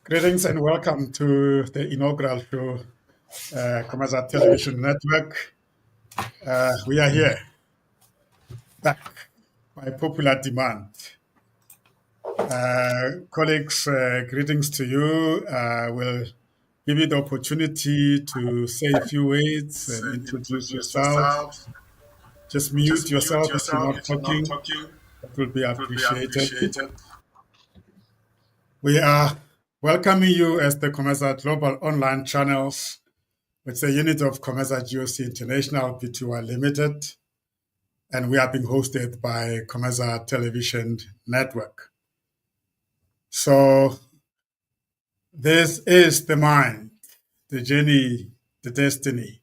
Greetings and welcome to the inaugural show, COMETSA Television Network. We are here, back by popular demand. Colleagues, greetings to you. We'll give you the opportunity to say a few words and introduce yourself. Just mute yourself if you're not talking. That will be appreciated. We are welcoming you as the COMETSA Global Online Channels. It's a unit of COMETSA GOC International Pty Limited, and we are being hosted by COMETSA Television Network. So this is the mind, the journey, the destiny.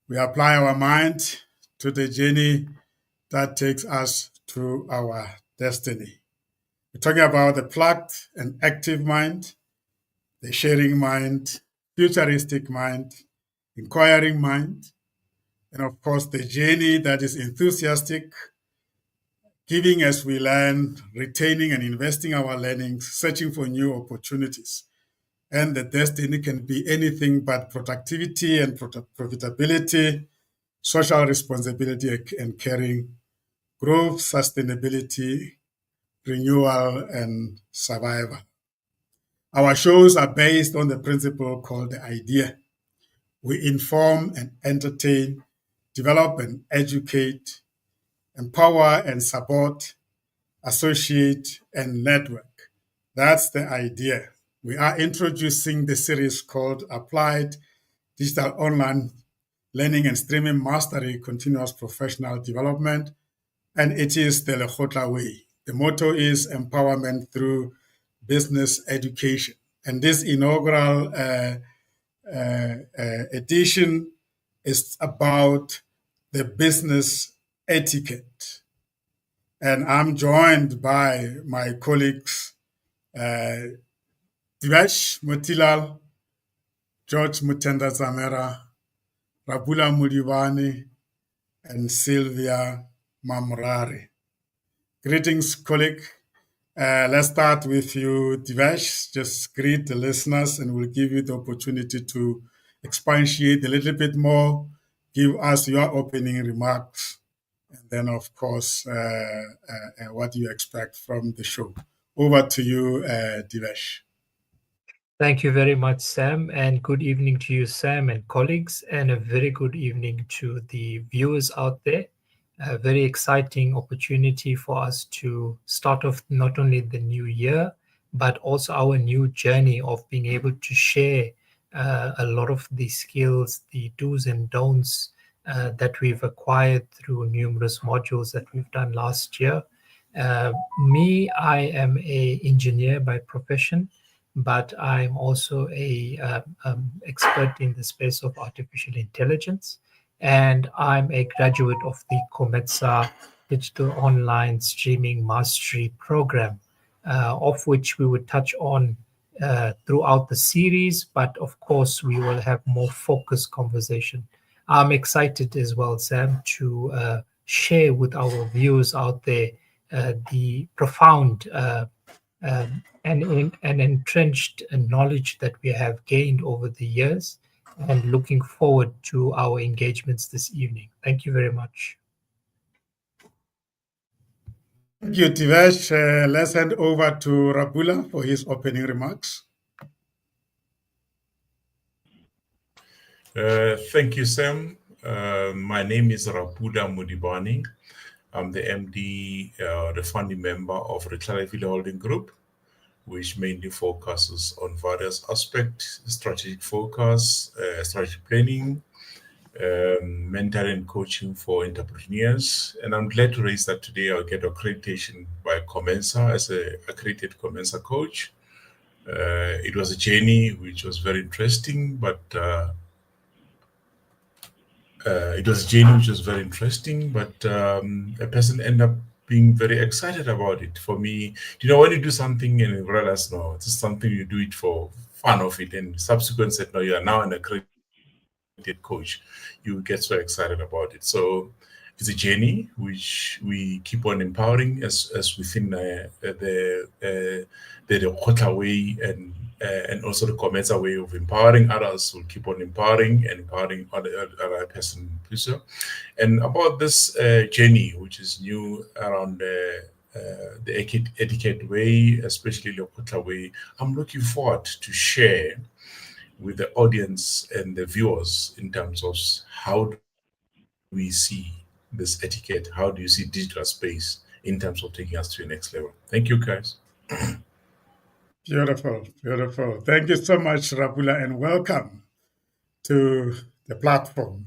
We apply our mind to the journey that takes us to our destiny. We're talking about the plugged and active mind, the sharing mind, futuristic mind, inquiring mind, and of course, the journey that is enthusiastic, giving as we learn, retaining and investing our learnings, searching for new opportunities. And the destiny can be anything but productivity and profitability, social responsibility and caring, growth, sustainability, renewal, and survival. Our shows are based on the principle called the idea. We inform and entertain, develop and educate, empower and support, associate and network. That's the idea. We are introducing the series called Applied Digital Online Learning and Streaming Mastery Continuous Professional Development, and it is the LEKGOTLA Way. The motto is empowerment through business education. And this inaugural edition is about the business etiquette. And I'm joined by my colleagues, Divesh Motilal, George Mutenda Zamera, Rabula Mudivani, and Sylvia Mamrari. Greetings, colleague. Let's start with you, Divesh. Just greet the listeners and we'll give you the opportunity to expatiate a little bit more, give us your opening remarks, and then, of course, what you expect from the show. Over to you, Divesh. Thank you very much, Sam, and good evening to you, Sam and colleagues, and a very good evening to the viewers out there. A very exciting opportunity for us to start off not only the new year, but also our new journey of being able to share a lot of the skills, the do's and don'ts that we've acquired through numerous modules that we've done last year. Me, I am an engineer by profession, but I'm also a expert in the space of artificial intelligence. And I'm a graduate of the COMETSA Digital Online Streaming Mastery Program, of which we would touch on throughout the series, but of course we will have more focused conversation. I'm excited as well, Sam, to share with our viewers out there the profound and entrenched knowledge that we have gained over the years, and looking forward to our engagements this evening. Thank you very much. Thank you, Divesh. Let's hand over to Rabula for his opening remarks. Thank you, Sam. My name is Rabula Mudibani. I'm the MD, the founding member of the Clariville Holding Group, which mainly focuses on various aspects: strategic focus, strategic planning, mentoring and coaching for entrepreneurs. And I'm glad to raise that today I'll get accreditation by COMETSA as an accredited COMETSA coach. It was a journey which was very interesting, but a person ended up being very excited about it. For me, when you do something and you realize, no, it's something you do it for fun of it, and subsequent said, no, you are now an accredited coach, you get so excited about it. So it's a journey which we keep on empowering as within the LEKGOTLA Way and also the COMETSA way of empowering others. Will keep on empowering and empowering other person in the future. And about this journey, which is new around the Etiquette Way, especially LEKGOTLA Way, I'm looking forward to share with the audience and the viewers in terms of how do we see this etiquette, how do you see digital space in terms of taking us to the next level. Thank you, guys. Beautiful, beautiful. Thank you so much, Rapula, and welcome to the platform.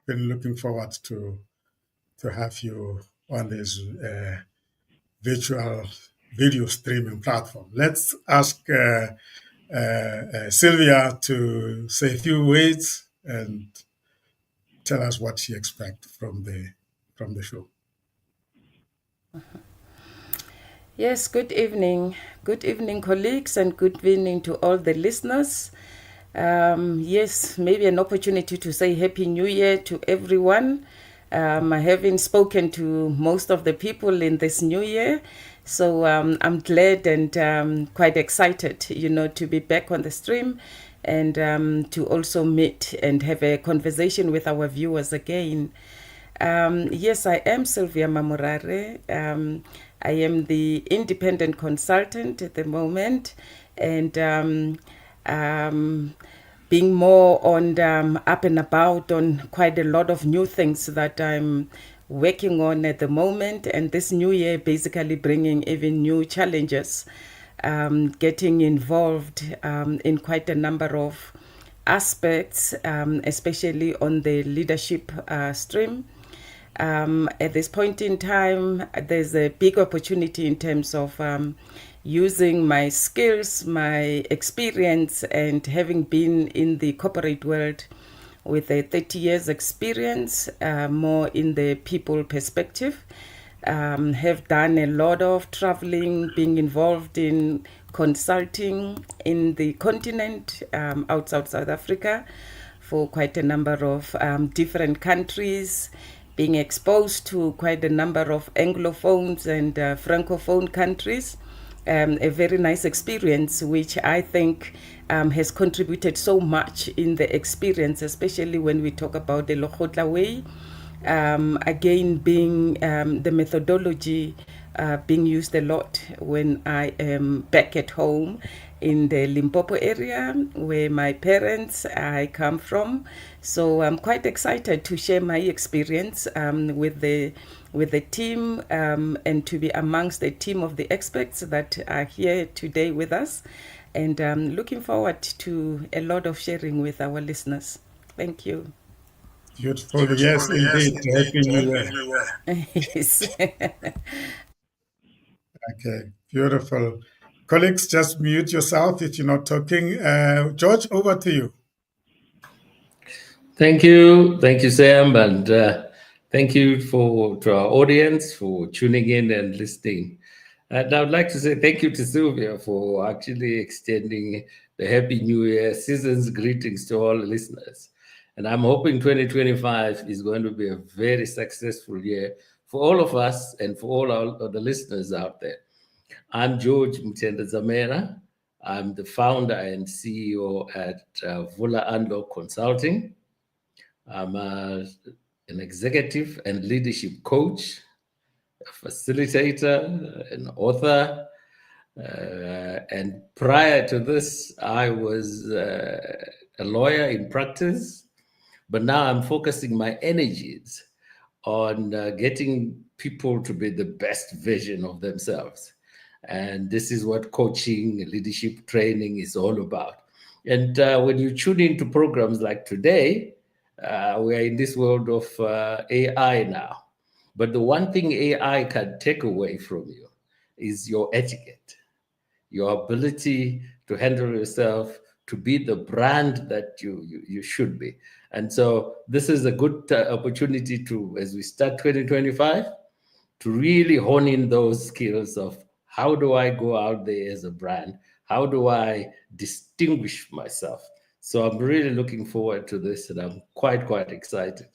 Been looking forward to have you on this virtual video streaming platform. Let's ask Sylvia to say a few words and tell us what she expects from the show. Yes, good evening. Good evening, colleagues, and good evening to all the listeners. Yes, maybe an opportunity to say Happy New Year to everyone. I haven't spoken to most of the people in this new year, so I'm glad and quite excited, to be back on the stream and to also meet and have a conversation with our viewers again. Yes, I am Sylvia Mamorare. I am the independent consultant at the moment, and being more on up and about on quite a lot of new things that I'm working on at the moment. And this new year basically bringing even new challenges, getting involved in quite a number of aspects, especially on the leadership stream. At this point in time, there's a big opportunity in terms of using my skills, my experience, and having been in the corporate world with a 30 years experience, more in the people perspective. Have done a lot of traveling, being involved in consulting in the continent, outside South Africa, for quite a number of different countries, being exposed to quite a number of Anglophones and Francophone countries. A very nice experience, which I think has contributed so much in the experience, especially when we talk about the LEKGOTLA Way. Again, being the methodology being used a lot when I am back at home in the Limpopo area where my parents I come from. So I'm quite excited to share my experience with the team and to be amongst the team of the experts that are here today with us. And looking forward to a lot of sharing with our listeners. Thank you. Beautiful. Yes, indeed. Happy New Year. Yes. Okay, beautiful. Colleagues, just mute yourself if you're not talking. George, over to you. Thank you, Sam, and thank you to our audience for tuning in and listening. And I would like to say thank you to Sylvia for actually extending the Happy New Year season's greetings to all listeners. And I'm hoping 2025 is going to be a very successful year for all of us and for all of the listeners out there. I'm George Mutenda Zamera. I'm the founder and CEO at Vula Ando Consulting. I'm an executive and leadership coach, a facilitator, an author. And prior to this, I was a lawyer in practice, but now I'm focusing my energies on getting people to be the best version of themselves. And this is what coaching and leadership training is all about. And when you tune into programs like today, we are in this world of AI now. But the one thing AI can take away from you is your etiquette, your ability to handle yourself, to be the brand that you should be. And so this is a good opportunity to, as we start 2025, to really hone in those skills of how do I go out there as a brand? How do I distinguish myself? So I'm really looking forward to this, and I'm quite excited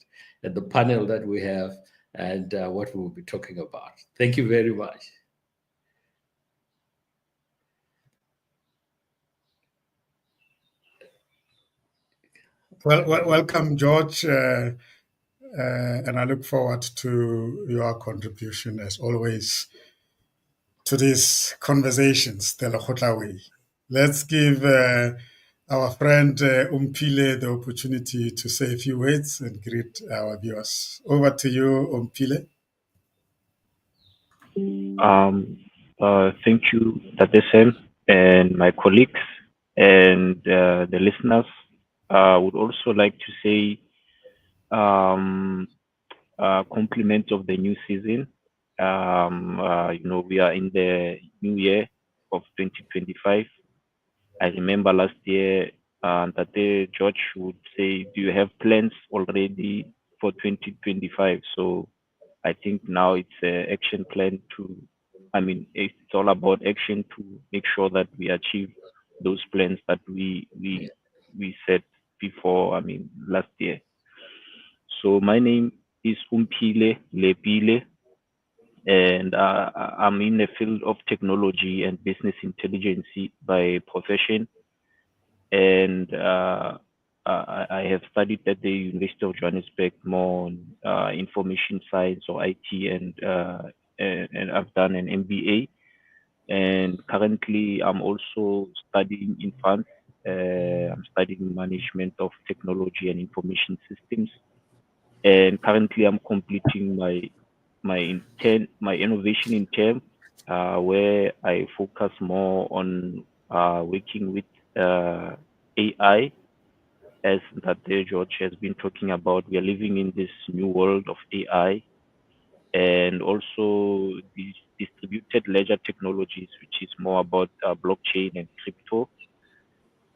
at the panel that we have and what we'll be talking about. Thank you very much. Well, welcome, George, and I look forward to your contribution, as always, to these conversations, the LEKGOTLA Way. Let's give our friend Umpile the opportunity to say a few words and greet our viewers. Over to you, Umpile. Thank you, Dr. Sam, and my colleagues and the listeners. I would also like to say compliment of the new season. We are in the new year of 2025. I remember last year that George would say, "Do you have plans already for 2025?" So I think now it's an action plan it's all about action to make sure that we achieve those plans that we set before, last year. So my name is Umpile Lepile, and I'm in the field of technology and business intelligence by profession. And I have studied at the University of Johannesburg more on information science or IT, and I've done an MBA. And currently, I'm also studying in France. I'm studying management of technology and information systems. And currently, I'm completing my innovation intern, where I focus more on working with AI, as that George has been talking about. We are living in this new world of AI, and also these distributed ledger technologies, which is more about blockchain and crypto.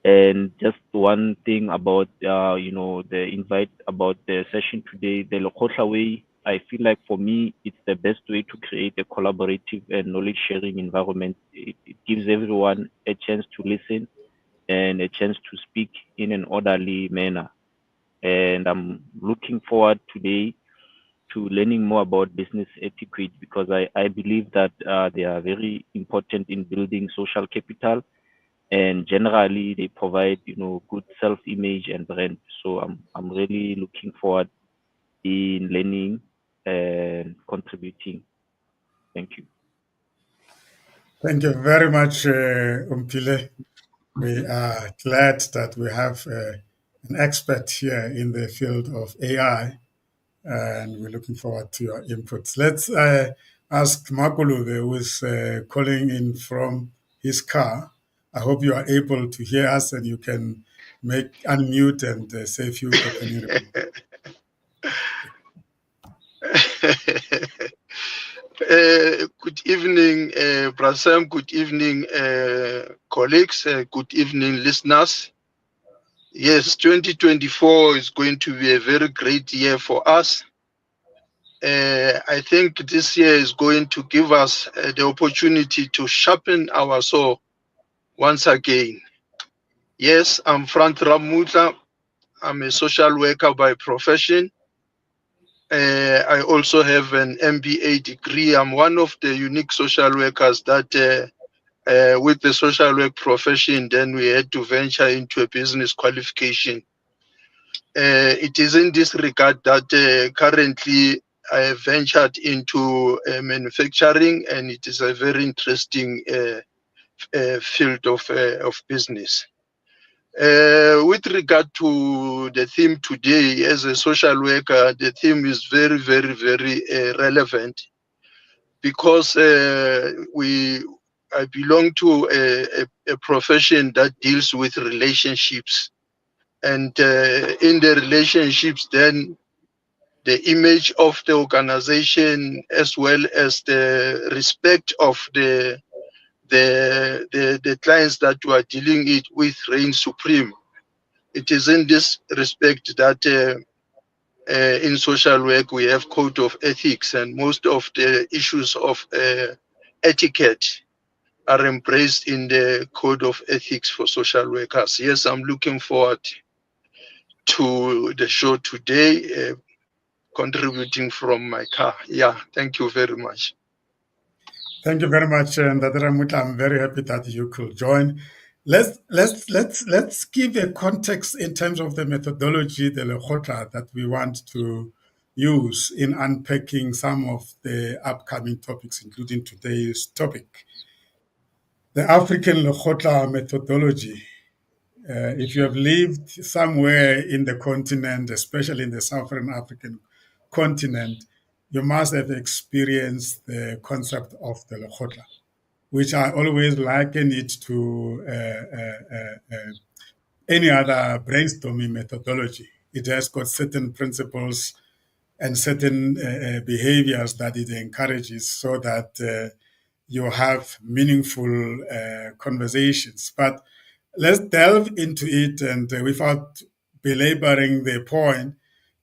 And just one thing about the invite about the session today, the LEKGOTLA Way. I feel like for me, it's the best way to create a collaborative and knowledge sharing environment. It gives everyone a chance to listen and a chance to speak in an orderly manner. And I'm looking forward today to learning more about business etiquette, because I believe that they are very important in building social capital, and generally they provide good self-image and brand. So I'm really looking forward in learning and contributing. Thank you. Thank you very much, Umpile. We are glad that we have an expert here in the field of AI, and we're looking forward to your inputs. Let's ask Makuluve, who is calling in from his car. I hope you are able to hear us and you can unmute and say a few opening remarks. Good evening, Brasem. Good evening, colleagues. Good evening, listeners. Yes, 2024 is going to be a very great year for us. I think this year is going to give us the opportunity to sharpen our saw once again. Yes, I'm Frank Ramutla. I'm a social worker by profession. I also have an MBA degree. I'm one of the unique social workers that with the social work profession, then we had to venture into a business qualification. It is in this regard that currently I have ventured into manufacturing, and it is a very interesting field of business. With regard to the theme today, as a social worker, the theme is very, very, very relevant, because I belong to a profession that deals with relationships. And in the relationships, then the image of the organization, as well as the respect of the clients that you are dealing with, reigns supreme. It is in this respect that in social work we have code of ethics, and most of the issues of etiquette are embraced in the code of ethics for social workers. Yes, I'm looking forward to the show today. contributing from my car. Yeah, thank you very much. Thank you very much, Ndadera Mutla. I'm very happy that you could join. Let's give a context in terms of the methodology, the LEKGOTLA, that we want to use in unpacking some of the upcoming topics, including today's topic. The African LEKGOTLA methodology. If you have lived somewhere in the continent, especially in the Southern African continent, you must have experienced the concept of the LEKGOTLA, which I always liken it to any other brainstorming methodology. It has got certain principles and certain behaviors that it encourages so that you have meaningful conversations. But let's delve into it, and without belaboring the point,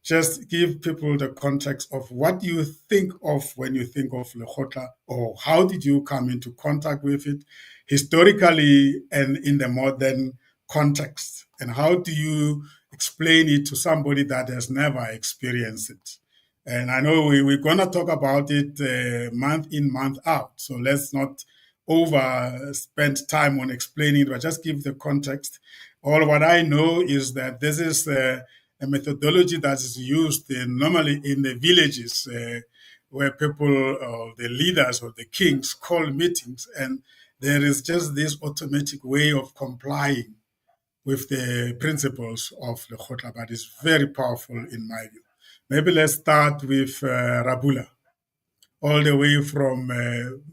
just give people the context of what you think of when you think of LEKGOTLA, or how did you come into contact with it historically and in the modern context, and how do you explain it to somebody that has never experienced it. And I know we're going to talk about it month in, month out. So let's not spend time on explaining it, but just give the context. All what I know is that this is a methodology that is used normally in the villages where people, or the leaders or the kings, call meetings. And there is just this automatic way of complying with the principles of LEKGOTLA, but it's very powerful in my view. Maybe let's start with Rabula, all the way from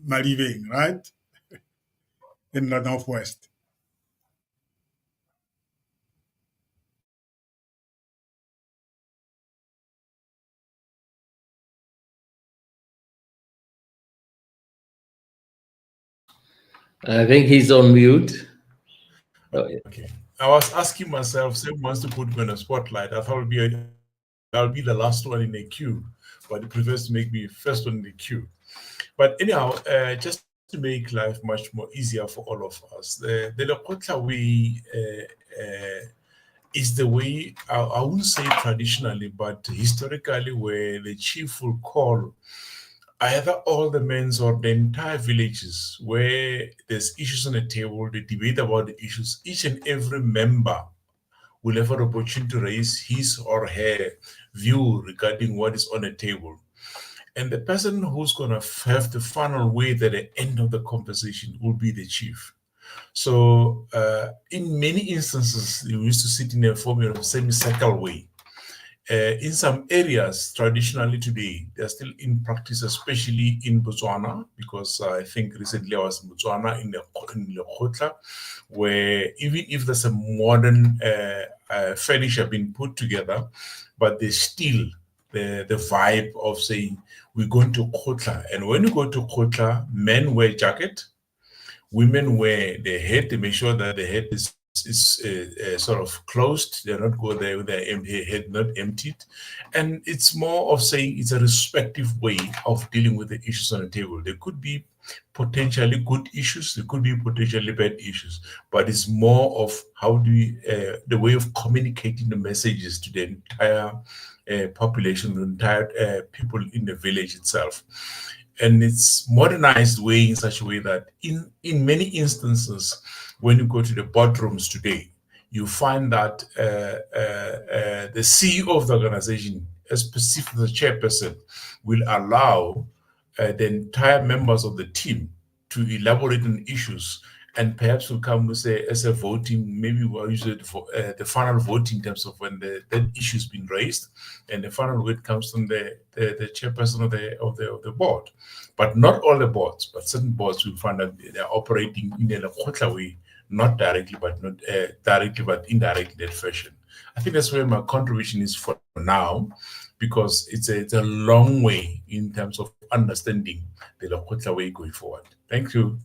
Maliveng, right? In the Northwest. I think he's on mute. Okay. I was asking myself, Sam wants to put me on a spotlight. I thought I'll be the last one in the queue, but he prefers to make me first one in the queue. But anyhow, just to make life much more easier for all of us, the LEKGOTLA way is the way, I wouldn't say traditionally, but historically, where the chief will call either all the men or the entire villages where there's issues on the table, they debate about the issues. Each and every member will have an opportunity to raise his or her view regarding what is on the table. And the person who's going to have the final word at the end of the conversation will be the chief. So in many instances, we used to sit in a formula of semicircle way. In some areas, traditionally today, they're still in practice, especially in Botswana, because I think recently I was in Botswana in LEKGOTLA, where even if there's a modern furniture being put together, but there's still the vibe of saying, we're going to Kgotla. And when you go to Kgotla, men wear jacket, women wear their head to make sure that the head is sort of closed. They're not go there with their head not emptied. And it's more of saying it's a respective way of dealing with the issues on the table. There could be potentially good issues, there could be potentially bad issues, but it's more of how do we, the way of communicating the messages to the entire population, the entire people in the village itself. And it's modernized way in such a way that in many instances, when you go to the boardrooms today, you find that the CEO of the organization, specifically the chairperson, will allow the entire members of the team to elaborate on issues, and perhaps will come with as a voting, maybe we'll use it for the final vote in terms of when that issue's been raised, and the final vote comes from the chairperson of the board. But not all the boards, but certain boards will find that they're operating in a LEKGOTLA way, not directly, but not directly, but indirectly that fashion. I think that's where my contribution is for now, because it's a long way in terms of understanding the LEKGOTLA way going forward. Thank you.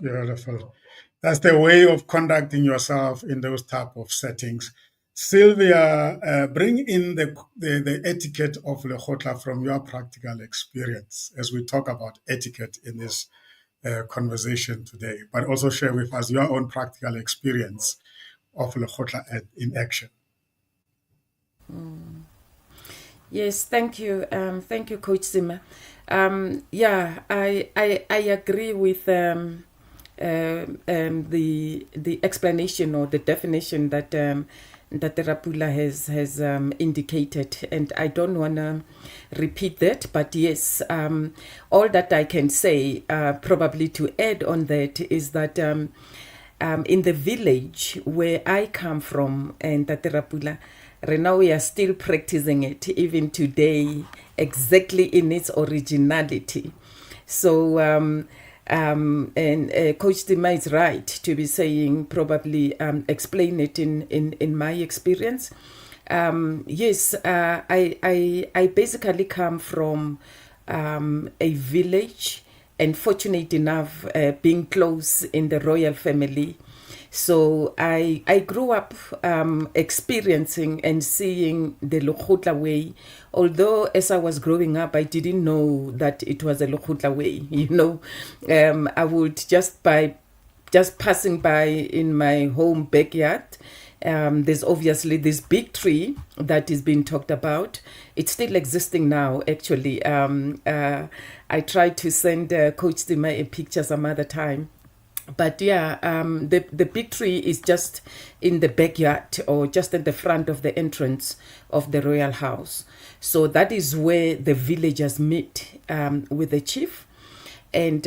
Beautiful. That's the way of conducting yourself in those type of settings. Sylvia, bring in the etiquette of LEKGOTLA from your practical experience as we talk about etiquette in this conversation today, but also share with us your own practical experience of LEKGOTLA in action. Yes, thank you. Thank you, Coach Zima. Yeah, I agree with the explanation or the definition that that Rapula has indicated, and I don't want to repeat that, but yes, all that I can say probably to add on that is that in the village where I come from, and that Rapula, right now we are still practicing it even today, exactly in its originality. So Coach Dima is right to be saying, probably explain it in my experience. Yes, I basically come from a village, and fortunate enough being close in the royal family. So I grew up experiencing and seeing the LEKGOTLA Way. Although as I was growing up, I didn't know that it was a LEKGOTLA Way. You know, I would just passing by in my home backyard. There's obviously this big tree that is being talked about. It's still existing now, actually. I tried to send Coach Dima a picture some other time. But yeah, the big tree is just in the backyard or just at the front of the entrance of the royal house. So that is where the villagers meet with the chief. And,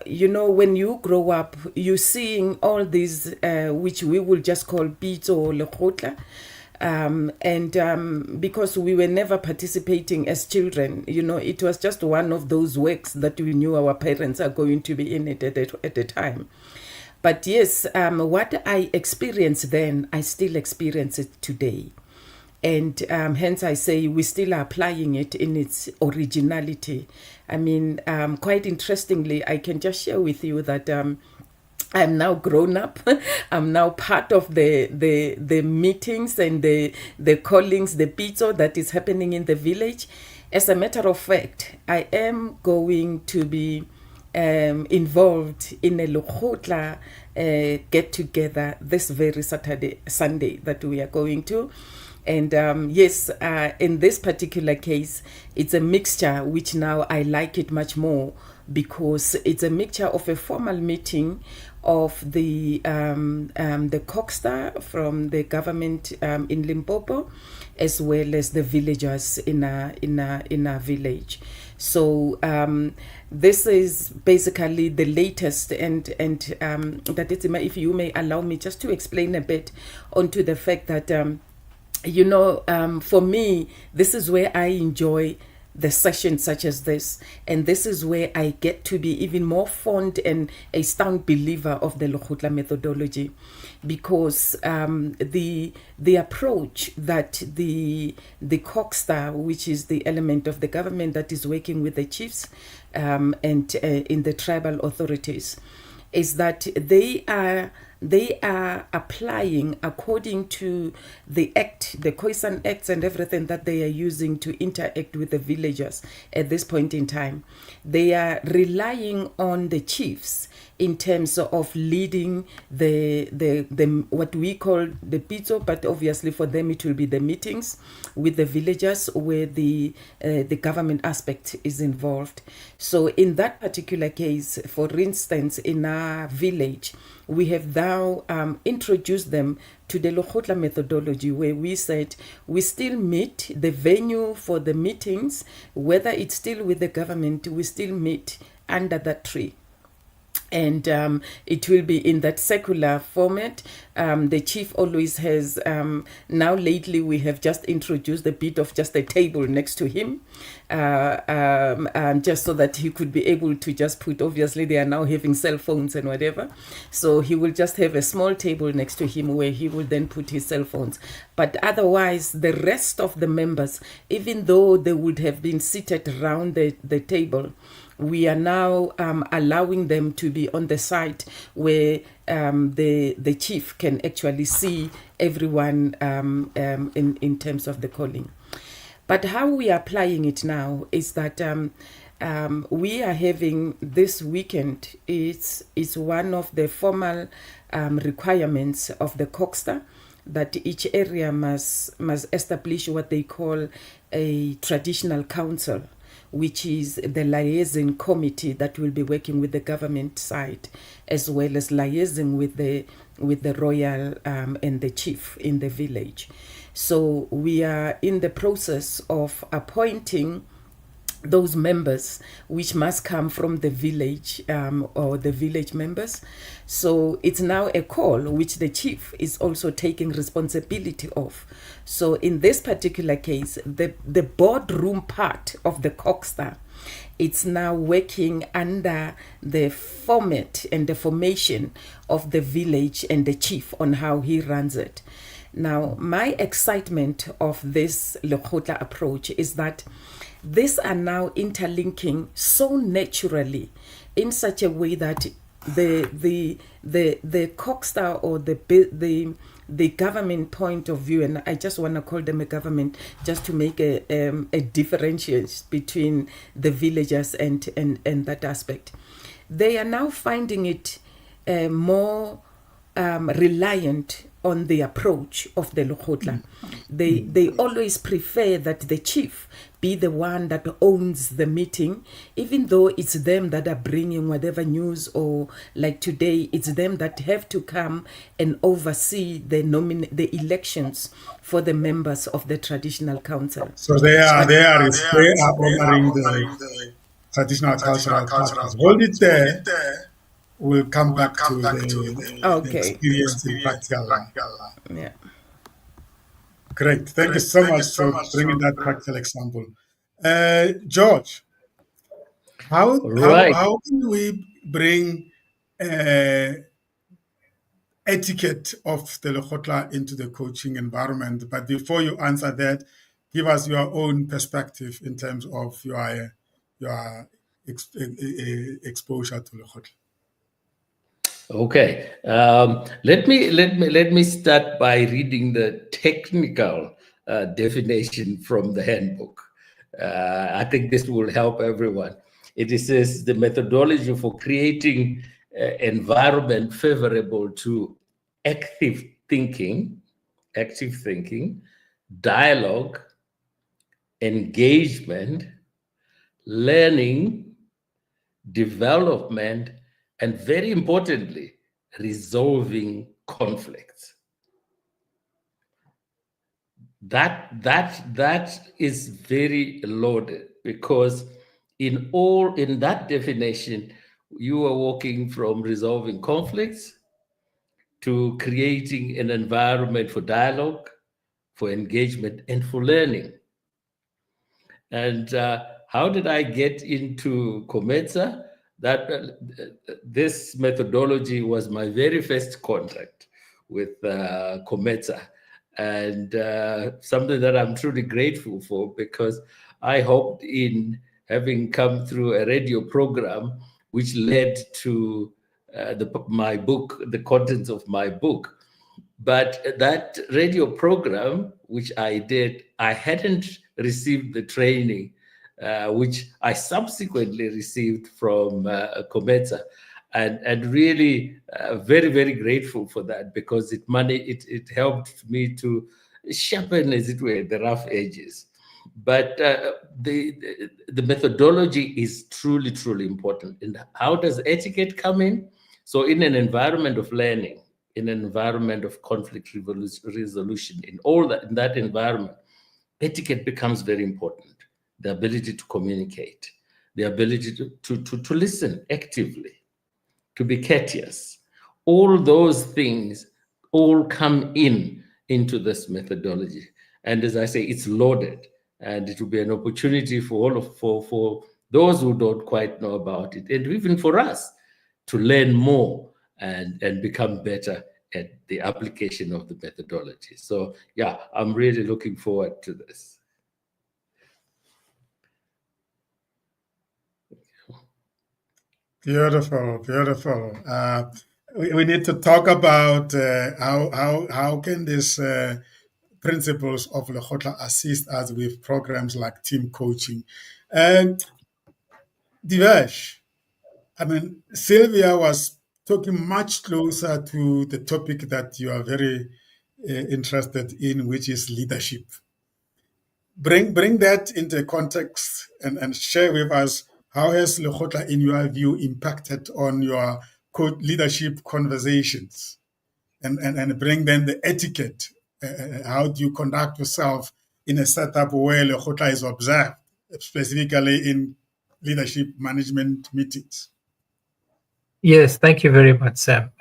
you know, when you grow up, you're seeing all these, which we will just call beats or LEKGOTLA. Because we were never participating as children, you know, it was just one of those works that we knew our parents are going to be in it at the time. But yes, what I experienced then, I still experience it today. And hence I say we still are applying it in its originality. I mean, quite interestingly, I can just share with you that I'm now grown up. I'm now part of the meetings and the callings, the pizza that is happening in the village. As a matter of fact, I am going to be involved in a LEKGOTLA get together this very Sunday that we are going to. And yes, in this particular case, it's a mixture, which now I like it much more, because it's a mixture of a formal meeting of the COGSTA from the government in Limpopo, as well as the villagers in our village. So this is basically the latest, and that is, if you may allow me just to explain a bit onto the fact that you know, for me, this is where I enjoy the sessions such as this, and this is where I get to be even more fond and a sound believer of the LEKGOTLA methodology, because the approach that the COGSTA, which is the element of the government that is working with the chiefs and in the tribal authorities, is that they are applying according to the act, the Khoisan Acts and everything that they are using to interact with the villagers at this point in time. They are relying on the chiefs in terms of leading the what we call the pizzo, but obviously for them it will be the meetings with the villagers where the government aspect is involved. So in that particular case, for instance, in our village, we have now introduced them to the LEKGOTLA methodology, where we said we still meet the venue for the meetings, whether it's still with the government, we still meet under that tree. And it will be in that circular format. The chief always has, now lately we have just introduced a bit of just a table next to him, just so that he could be able to just put, obviously they are now having cell phones and whatever. So he will just have a small table next to him where he will then put his cell phones. But otherwise, the rest of the members, even though they would have been seated around the table, we are now allowing them to be on the site where the chief can actually see everyone in terms of the calling. But how we are applying it now is that we are having this weekend, it's one of the formal requirements of the COGSTA that each area must establish what they call a traditional council, which is the liaison committee that will be working with the government side, as well as liaising with the royal and the chief in the village. So we are in the process of appointing those members, which must come from the village or the village members. So it's now a call which the chief is also taking responsibility of. So in this particular case, the boardroom part of the COMETSA, it's now working under the format and the formation of the village and the chief on how he runs it. Now, my excitement of this LEKGOTLA approach is that these are now interlinking so naturally in such a way that the COMETSA or the government point of view, and I just want to call them a government just to make a differentiation between the villagers and that aspect. They are now finding it more reliant on the approach of the LEKGOTLA. They always prefer that the chief be the one that owns the meeting, even though it's them that are bringing whatever news, or like today, it's them that have to come and oversee the elections for the members of the traditional council. So they are honoring the traditional cultural practice. Hold it there. We'll come back to the experience in practical life. Yeah. Great. Thank you so much for bringing that practical example. George, how can we bring etiquette of the LEKGOTLA into the coaching environment? But before you answer that, give us your own perspective in terms of your exposure to LEKGOTLA. Okay, let me start by reading the technical definition from the handbook. I think this will help everyone. It says the methodology for creating environment favorable to active thinking, dialogue, engagement, learning, development, and very importantly, resolving conflicts. That is very loaded, because in that definition, you are walking from resolving conflicts to creating an environment for dialogue, for engagement, and for learning. And how did I get into COMETSA? That this methodology was my very first contact with COMETSA, and something that I'm truly grateful for, because I hoped in having come through a radio program which led to my book, the contents of my book. But that radio program, which I did, I hadn't received the training which I subsequently received from COMETSA, and really very, very grateful for that, because it helped me to sharpen, as it were, the rough edges. But the methodology is truly, truly important. And how does etiquette come in? So in an environment of learning, in an environment of conflict resolution, in that environment, etiquette becomes very important. The ability to communicate, the ability to listen actively, to be courteous. All those things all come into this methodology. And as I say, it's loaded, and it will be an opportunity for those who don't quite know about it, and even for us to learn more and become better at the application of the methodology. So yeah, I'm really looking forward to this. Beautiful, beautiful. We need to talk about how can these principles of LEKGOTLA assist us with programs like team coaching. And Divesh, I mean, Sylvia was talking much closer to the topic that you are very interested in, which is leadership. Bring that into context and share with us how has Lekgotla, in your view, impacted on your leadership conversations, and bring then the etiquette. How do you conduct yourself in a setup where Lekgotla is observed, specifically in leadership management meetings? Yes, thank you very much, Sam.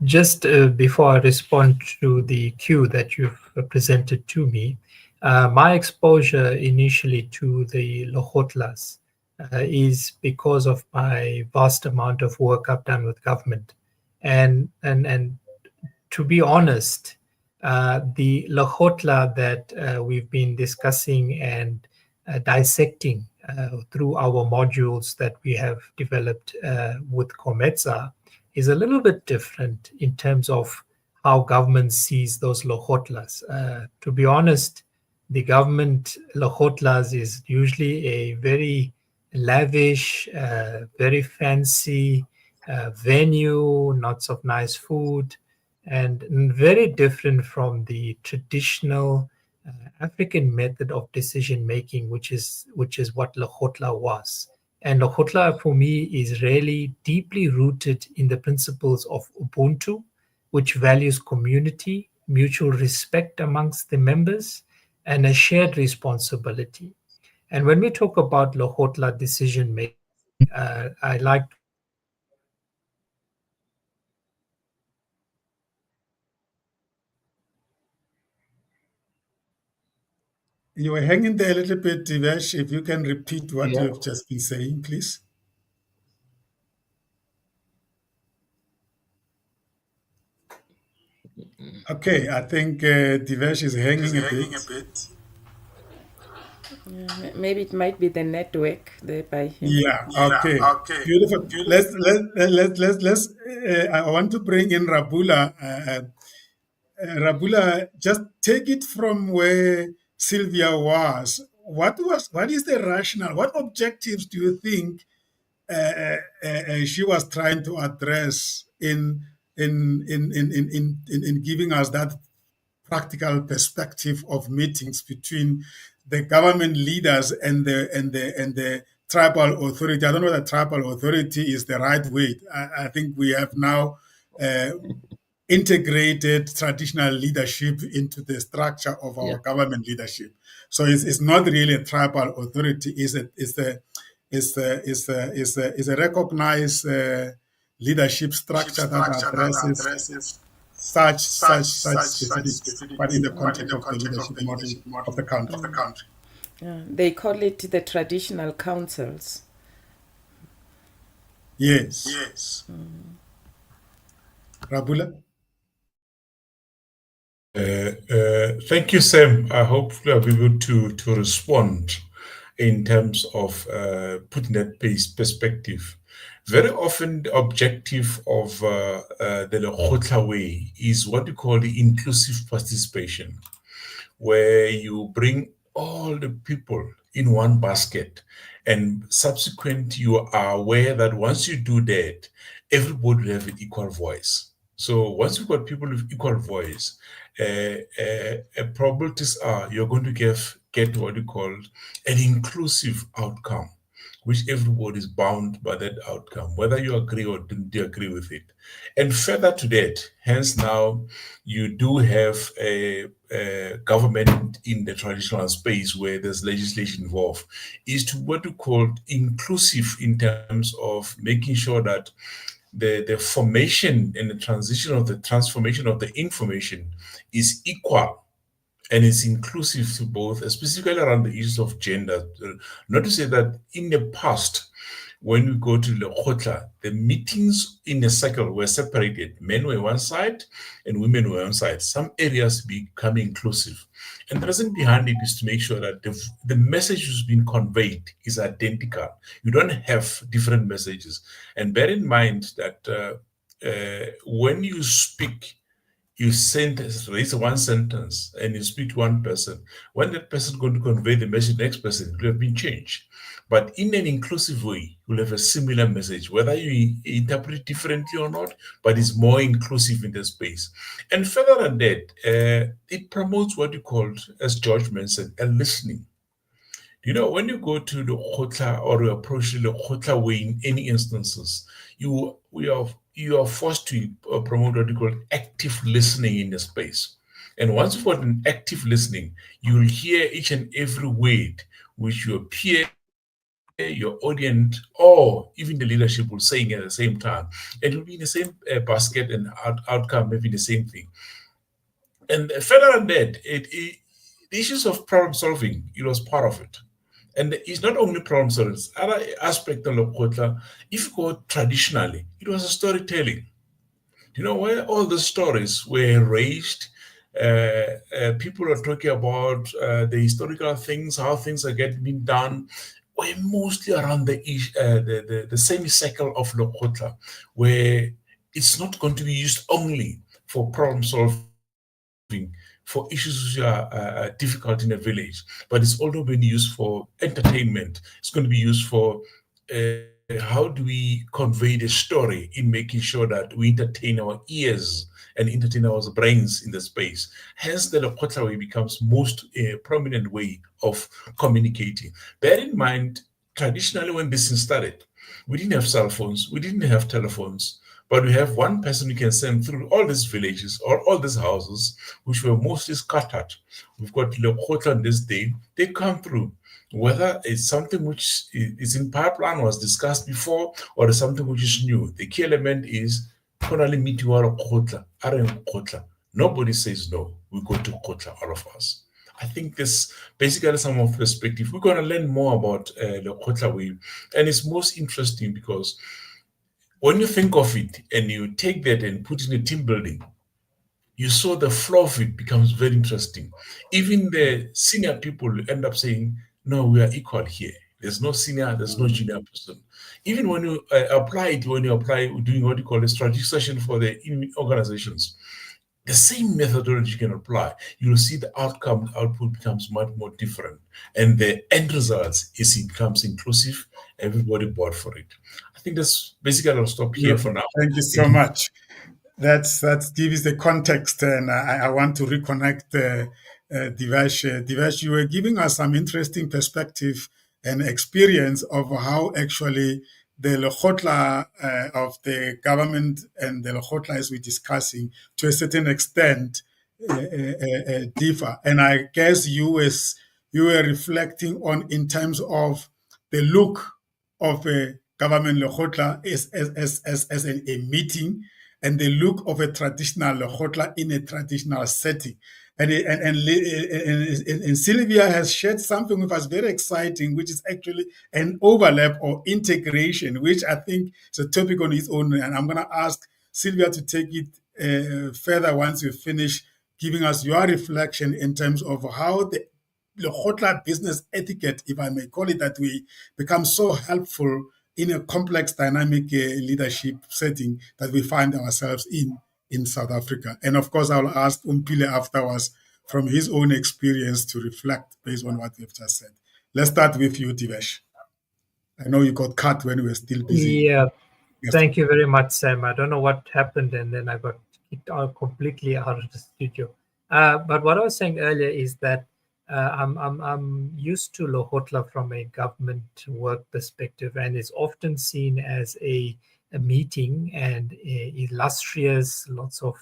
Just before I respond to the cue that you've presented to me, my exposure initially to the Lekgotlas is because of my vast amount of work I've done with government. And to be honest, the Lekgotla that we've been discussing and dissecting through our modules that we have developed with COMETSA is a little bit different in terms of how government sees those Lekgotlas. To be honest, the government Lekgotlas is usually a very lavish, very fancy venue, lots of nice food, and very different from the traditional African method of decision making, which is what Lekgotla was. And Lekgotla for me is really deeply rooted in the principles of Ubuntu, which values community, mutual respect amongst the members, and a shared responsibility. And when we talk about Lekgotla decision making, I like You were hanging there a little bit, Divesh. If you can repeat what Yeah. you've just been saying, please. Okay, I think Divesh is hanging a bit. Yeah, maybe it might be the network there by him. Yeah. Okay. Beautiful. Let's. I want to bring in Rabula. Rabula, just take it from where Sylvia was. What is the rationale? What objectives do you think she was trying to address in giving us that practical perspective of meetings between the government leaders and the tribal authority? I don't know that tribal authority is the right way. I think we have now integrated traditional leadership into the structure of our government leadership. So it's not really a tribal authority. It's a recognized leadership structure that addresses such specific, but in the context of the leadership model of the country. They call it the traditional councils. Yes. Rabula? Thank you, Sam. I hope I'll be able to respond in terms of putting that perspective. Very often, the objective of the LEKGOTLA Way is what we call the inclusive participation, where you bring all the people in one basket, and subsequent you are aware that once you do that, everybody will have an equal voice. So once you've got people with equal voice, probabilities are you're going to get what you call an inclusive outcome, which everybody is bound by that outcome, whether you agree or don't agree with it. And further to that, hence now you do have a government in the traditional space where there's legislation involved, is to what we call inclusive in terms of making sure that the formation and the transformation of the information is equal and is inclusive to both, specifically around the issues of gender. Not to say that in the past, when we go to Lekgotla, the meetings in a circle were separated. Men were one side and women were one side. Some areas become inclusive. And the reason behind it is to make sure that the message who's been conveyed is identical. You don't have different messages. And bear in mind that when you speak you raise one sentence and you speak to one person. When that person is going to convey the message to the next person, it will have been changed. But in an inclusive way, you'll have a similar message, whether you interpret it differently or not, but it's more inclusive in the space. And further than that, it promotes what you called, as George mentioned, a listening. You know, when you go to the Lekgotla or you approach the Lekgotla Way in any instances, you are forced to promote what you call active listening in the space. And once you've got an active listening, you will hear each and every word which your peer, your audience, or even the leadership will saying at the same time. And it will be in the same basket and outcome, maybe the same thing. And further than that, the issues of problem solving, it was part of it. And it's not only problem solving, it's other aspect of Lekgotla. If you go traditionally, it was a storytelling. You know, where all the stories were raised, people are talking about the historical things, how things are getting done, were mostly around the semicircle of Lekgotla, where it's not going to be used only for problem solving, for issues which are difficult in a village, but it's also been used for entertainment. It's going to be used for how do we convey the story in making sure that we entertain our ears and entertain our brains in the space. Hence, the Lekgotla Way becomes most prominent way of communicating. Bear in mind, traditionally when this started, we didn't have cell phones, we didn't have telephones, but we have one person who can send through all these villages or all these houses, which were mostly scattered. We've got Lekgotla on this day, they come through. Whether it's something which is in pipeline, was discussed before, or is something which is new. The key element is nobody says no. We go to Lekgotla, all of us. I think this basically some of perspective. We're going to learn more about the Lekgotla Way, and it's most interesting because when you think of it and you take that and put in a team building, you saw the flow of it becomes very interesting. Even the senior people end up saying, no, we are equal here. There's no senior, there's no junior person. Even when you apply doing what you call a strategic session for the organizations, the same methodology you can apply. You'll see the outcome, the output becomes much more different. And the end result becomes inclusive, everybody bought for it. I think that's basically, I'll stop here for now. Thank you so much. That's gives the context, and I want to reconnect Divesh. Divesh, you were giving us some interesting perspective and experience of how actually the Lekgotla of the government and the Lekgotla, as we're discussing, to a certain extent, differ. And I guess you were reflecting on in terms of the look of a government Lekgotla as a meeting, and the look of a traditional Lekgotla in a traditional setting. And Sylvia has shared something with us very exciting, which is actually an overlap or integration, which I think is a topic on its own. And I'm going to ask Sylvia to take it further once you finish giving us your reflection in terms of how the Lekgotla business etiquette, if I may call it that way, becomes so helpful in a complex, dynamic leadership setting that we find ourselves in South Africa. And of course, I'll ask Umpile afterwards from his own experience to reflect based on what we've just said. Let's start with you, Divesh. I know you got cut when we were still busy. Yeah, yes. Thank you very much, Sam. I don't know what happened, and then I got kicked out completely out of the studio. But what I was saying earlier is that I'm used to Lekgotla from a government work perspective, and it's often seen as a meeting and illustrious, lots of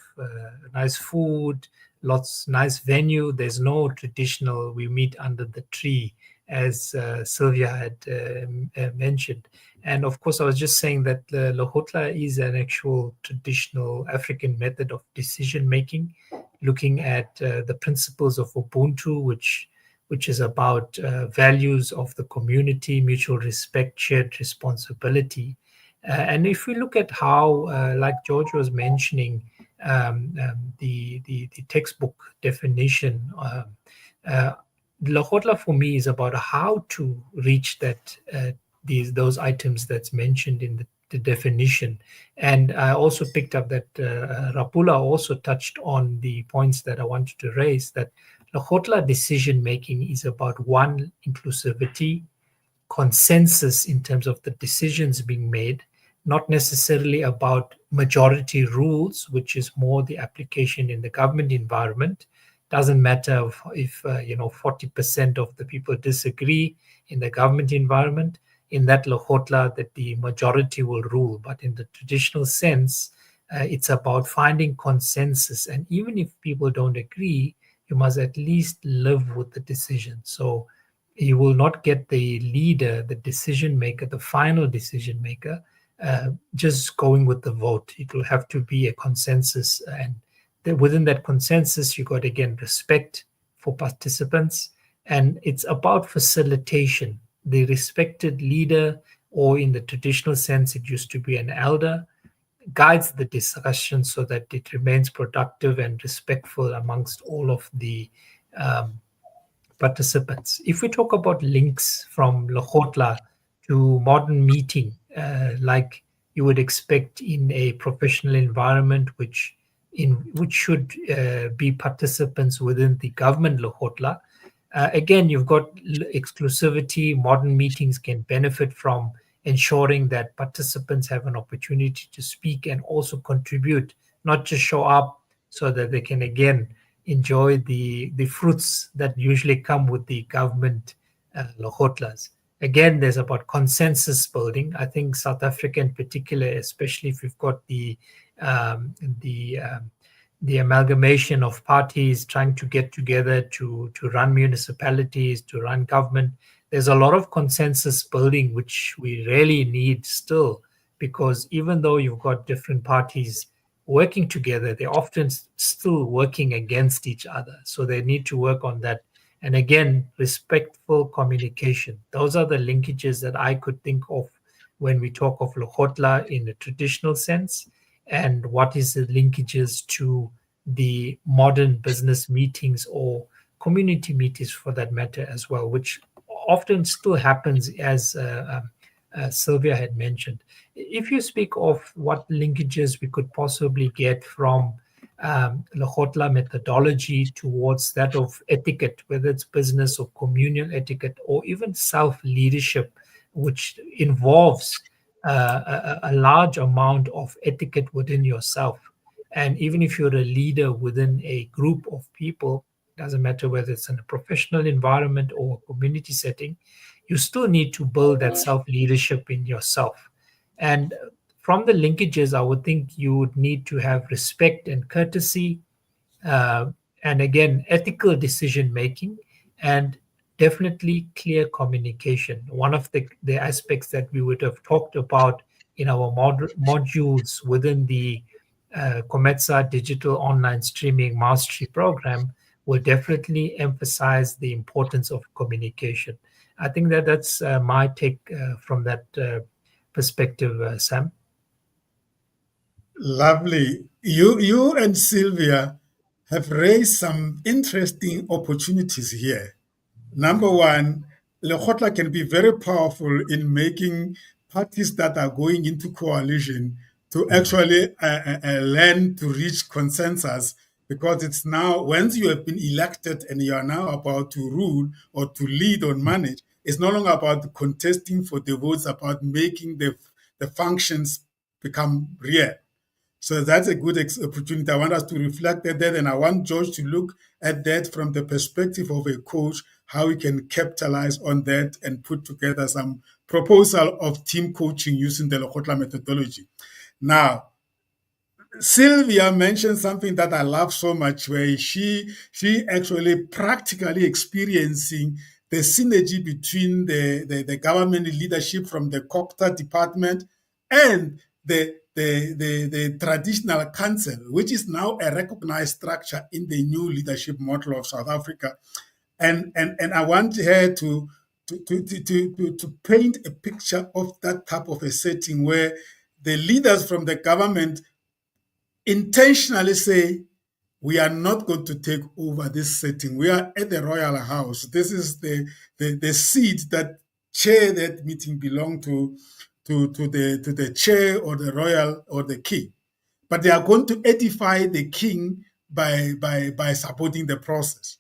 nice food, nice venue. There's no traditional, we meet under the tree, as Sylvia had mentioned. And of course, I was just saying that Lekgotla is an actual traditional African method of decision making, looking at the principles of Ubuntu, which is about values of the community, mutual respect, shared responsibility. And if we look at how, like George was mentioning, the textbook definition, Lekgotla for me is about how to reach that those items that's mentioned in the definition. And I also picked up that Rapula also touched on the points that I wanted to raise, that Lekgotla decision making is about, one, inclusivity, consensus in terms of the decisions being made, not necessarily about majority rules, which is more the application in the government environment. Doesn't matter if 40% of the people disagree in the government environment. In that Lekgotla, that the majority will rule. But in the traditional sense, it's about finding consensus. And even if people don't agree, you must at least live with the decision. So you will not get the leader, the decision maker, the final decision maker, just going with the vote. It will have to be a consensus, and within that consensus, you got, again, respect for participants, and it's about facilitation. The respected leader, or in the traditional sense, it used to be an elder, guides the discussion so that it remains productive and respectful amongst all of the participants. If we talk about links from Lekgotla to modern meeting, like you would expect in a professional environment, which should be participants within the government Lekgotla, again, you've got exclusivity. Modern meetings can benefit from ensuring that participants have an opportunity to speak and also contribute, not just show up, so that they can, again, enjoy the fruits that usually come with the government Lekgotlas. Again, there's about consensus building. I think South Africa in particular, especially if you've got the amalgamation of parties trying to get together to run municipalities, to run government, there's a lot of consensus building, which we really need still, because even though you've got different parties working together, they're often still working against each other. So they need to work on that. And again, respectful communication. Those are the linkages that I could think of when we talk of Lekgotla in a traditional sense, and what is the linkages to the modern business meetings or community meetings for that matter as well, which often still happens, as Sylvia had mentioned. If you speak of what linkages we could possibly get from Lekgotla methodology towards that of etiquette, whether it's business or communal etiquette, or even self-leadership, which involves a large amount of etiquette within yourself. And even if you're a leader within a group of people, doesn't matter whether it's in a professional environment or a community setting, you still need to build that self-leadership in yourself. And from the linkages, I would think you would need to have respect and courtesy, and again, ethical decision-making, and definitely clear communication. One of the aspects that we would have talked about in our modules within the COMETSA Digital Online Streaming Mastery Program will definitely emphasize the importance of communication. I think that's my take from that perspective, Sam. Lovely. You and Sylvia have raised some interesting opportunities here. Number one, Lekgotla can be very powerful in making parties that are going into coalition to actually learn to reach consensus, because it's now, once you have been elected and you are now about to rule or to lead or manage, it's no longer about contesting for the votes, about making the functions become real. So that's a good opportunity. I want us to reflect at that, and I want George to look at that from the perspective of a coach, how we can capitalize on that and put together some proposal of team coaching using the Lekgotla methodology. Now, Sylvia mentioned something that I love so much, where she actually practically experiencing the synergy between the government leadership from the COMETSA department and the traditional council, which is now a recognized structure in the new leadership model of South Africa. And I want her to paint a picture of that type of a setting where the leaders from the government intentionally say, we are not going to take over this setting. We are at the royal house. This is the seat that chair that meeting belong to the chair or the royal or the king. But they are going to edify the king by supporting the process.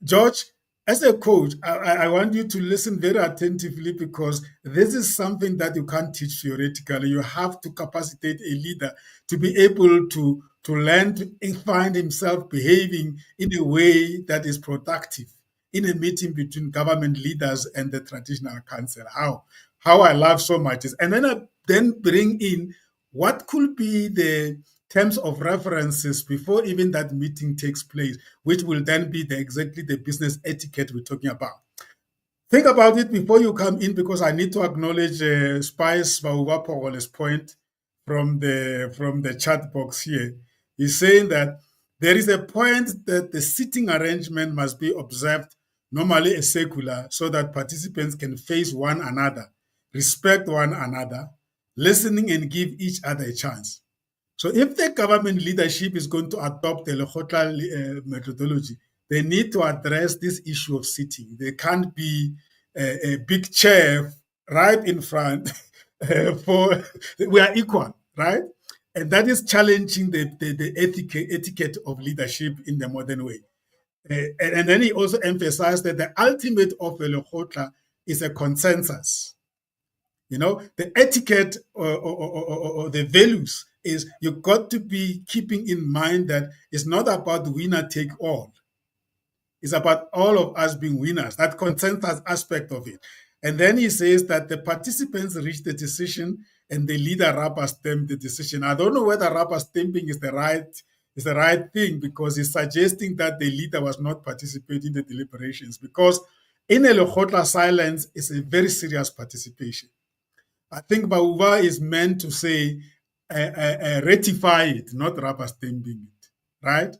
George, as a coach, I want you to listen very attentively, because this is something that you can't teach theoretically. You have to capacitate a leader to be able to learn to find himself behaving in a way that is productive in a meeting between government leaders and the traditional council. How I love so much is, and then I bring in what could be the terms of references before even that meeting takes place, which will then be exactly the business etiquette we're talking about. Think about it before you come in, because I need to acknowledge Spice Bauvapogole's point from the chat box here. He's saying that there is a point that the seating arrangement must be observed, normally a circular, so that participants can face one another, respect one another, listening and give each other a chance. So if the government leadership is going to adopt the LEKGOTLA methodology, they need to address this issue of sitting. There can't be a big chair right in front we are equal, right? And that is challenging the etiquette of leadership in the modern way. And then he also emphasized that the ultimate of the LEKGOTLA is a consensus. You know, the etiquette or the values is you've got to be keeping in mind that it's not about winner take all. It's about all of us being winners, that consensus aspect of it. And then he says that the participants reach the decision and the leader rubber stamp the decision. I don't know whether rubber stamping is the right thing, because he's suggesting that the leader was not participating in the deliberations, because in a LEKGOTLA, silence is a very serious participation. I think Bauva is meant to say ratify it, not rubber stamping it, right?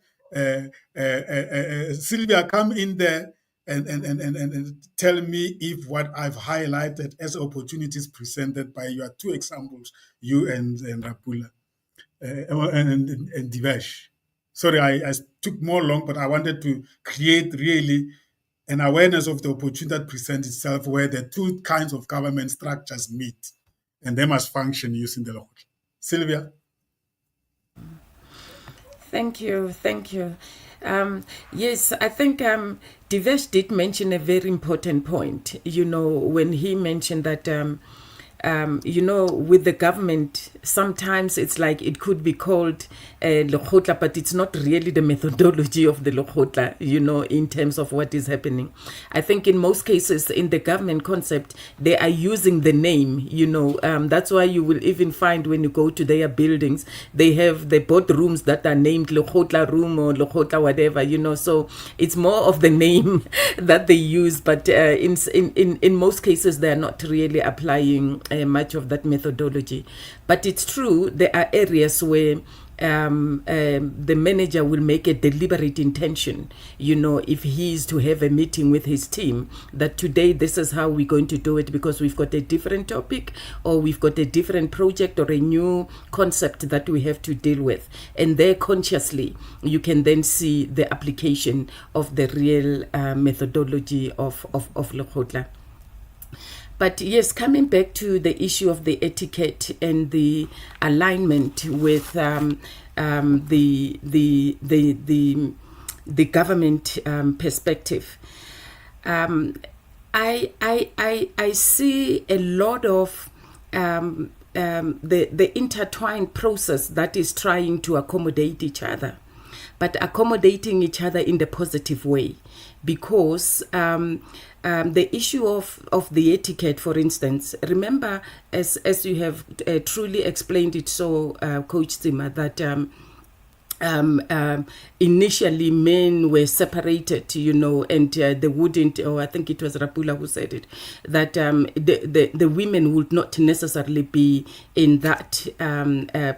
Sylvia, come in there and tell me if what I've highlighted as opportunities presented by your two examples, you and Rapula and Divesh. Sorry, I took more long, but I wanted to create really an awareness of the opportunity that presents itself, where the two kinds of government structures meet, and they must function using the law. Sylvia? Thank you. Yes, I think Divesh did mention a very important point, when he mentioned that with the government, sometimes it's like it could be called LEKGOTLA, but it's not really the methodology of the LEKGOTLA, in terms of what is happening. I think in most cases in the government concept, they are using the name, that's why you will even find when you go to their buildings, they have the boardrooms that are named LEKGOTLA room or LEKGOTLA whatever, so it's more of the name that they use, but in most cases, they're not really applying much of that methodology. But it's true, there are areas where the manager will make a deliberate intention, if he is to have a meeting with his team, that today this is how we're going to do it, because we've got a different topic, or we've got a different project or a new concept that we have to deal with. And there consciously, you can then see the application of the real methodology of LEKGOTLA. But yes, coming back to the issue of the etiquette and the alignment with the government perspective, I see a lot of the intertwined process that is trying to accommodate each other, but accommodating each other in the positive way, because the issue of the etiquette, for instance, remember, as you have truly explained it so, Coach Zima, that initially men were separated, and they wouldn't, or I think it was Rapula who said it, that the women would not necessarily be in that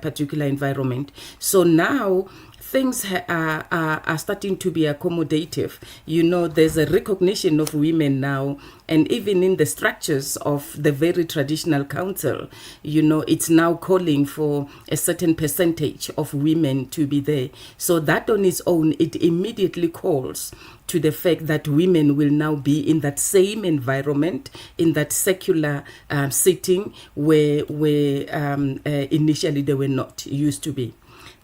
particular environment. So now, things are starting to be accommodative. There's a recognition of women now, and even in the structures of the very traditional council, it's now calling for a certain percentage of women to be there. So that on its own, it immediately calls to the fact that women will now be in that same environment, in that secular setting where initially they were not used to be.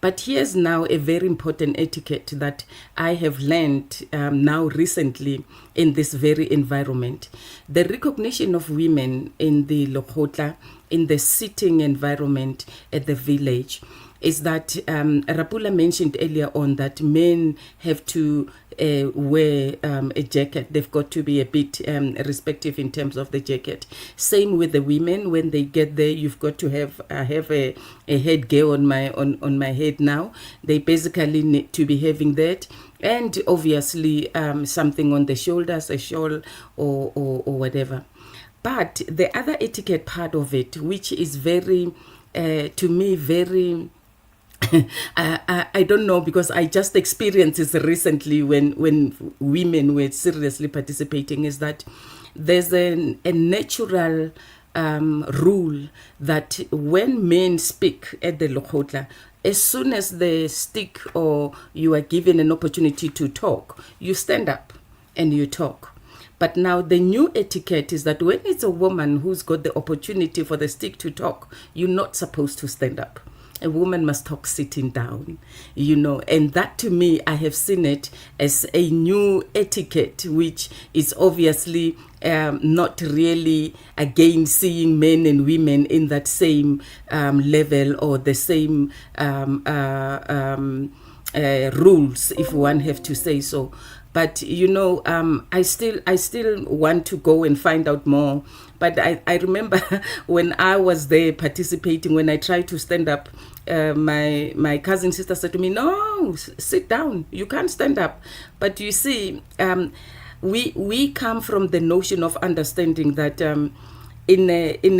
But here's now a very important etiquette that I have learned now recently in this very environment. The recognition of women in the Lekgotla, in the sitting environment at the village, is that Rapula mentioned earlier on that men have to wear a jacket. They've got to be a bit respective in terms of the jacket. Same with the women. When they get there, you've got to have a headgear on my head now. They basically need to be having that. And obviously something on the shoulders, a shawl or whatever. But the other etiquette part of it, which is very, to me, very... I don't know, because I just experienced this recently when women were seriously participating, is that there's a natural rule that when men speak at the Lekgotla, as soon as they stick or you are given an opportunity to talk, you stand up and you talk. But now the new etiquette is that when it's a woman who's got the opportunity for the stick to talk, you're not supposed to stand up. A woman must talk sitting down, and that to me, I have seen it as a new etiquette, which is obviously not really, again, seeing men and women in that same level or the same rules, if one have to say so. But I still want to go and find out more. But I remember when I was there participating, when I tried to stand up, my cousin sister said to me, "No, sit down. You can't stand up." But you see, we come from the notion of understanding that in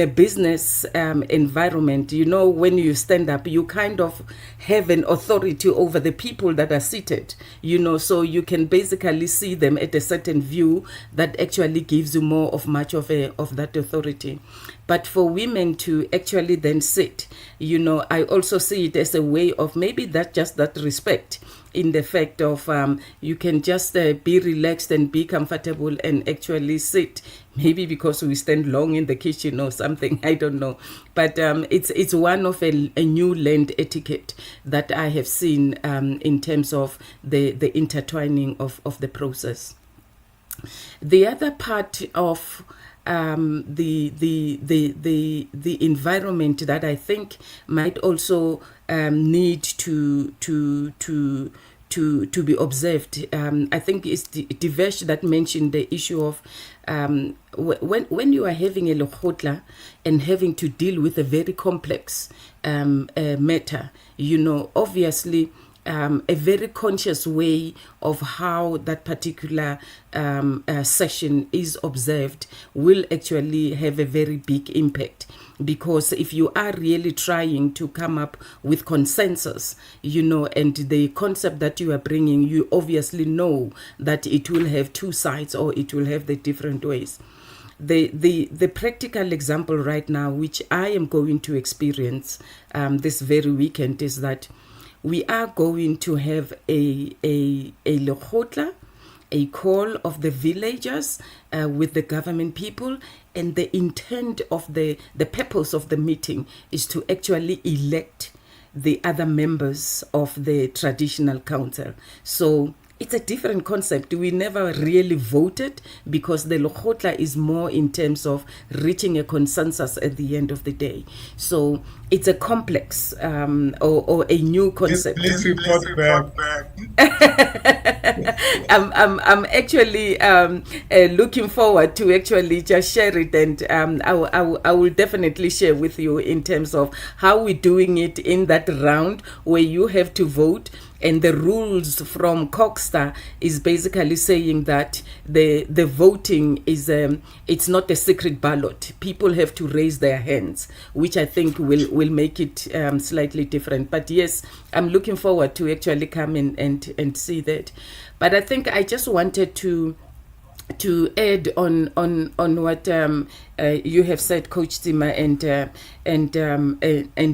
a business environment, when you stand up, you kind of have an authority over the people that are seated, so you can basically see them at a certain view that actually gives you more of that authority. But for women to actually then sit, I also see it as a way of maybe that respect, in the fact of you can just be relaxed and be comfortable and actually sit, maybe because we stand long in the kitchen or something, I don't know. But it's one of a new learned etiquette that I have seen in terms of the intertwining of the process. The other part of the environment that I think might also need to be observed, I think is Divesh that mentioned the issue of when you are having a Lekgotla and having to deal with a very complex matter, obviously a very conscious way of how that particular session is observed will actually have a very big impact. Because if you are really trying to come up with consensus, and the concept that you are bringing, you obviously know that it will have two sides or it will have the different ways. The practical example right now, which I am going to experience this very weekend, is that we are going to have a Lekgotla, a call of the villagers with the government people, and the intent of the purpose of the meeting is to actually elect the other members of the traditional council. So it's a different concept. We never really voted because the Lekgotla is more in terms of reaching a consensus at the end of the day. So it's a complex or a new concept. Please report back. I'm actually looking forward to actually just share it, and I will definitely share with you in terms of how we're doing it in that round where you have to vote. And the rules from COMETSA is basically saying that the voting is it's not a secret ballot. People have to raise their hands, which I think will will make it slightly different. But yes, I'm looking forward to actually come in and see that. But I think I just wanted to add on what you have said, Coach Tima, and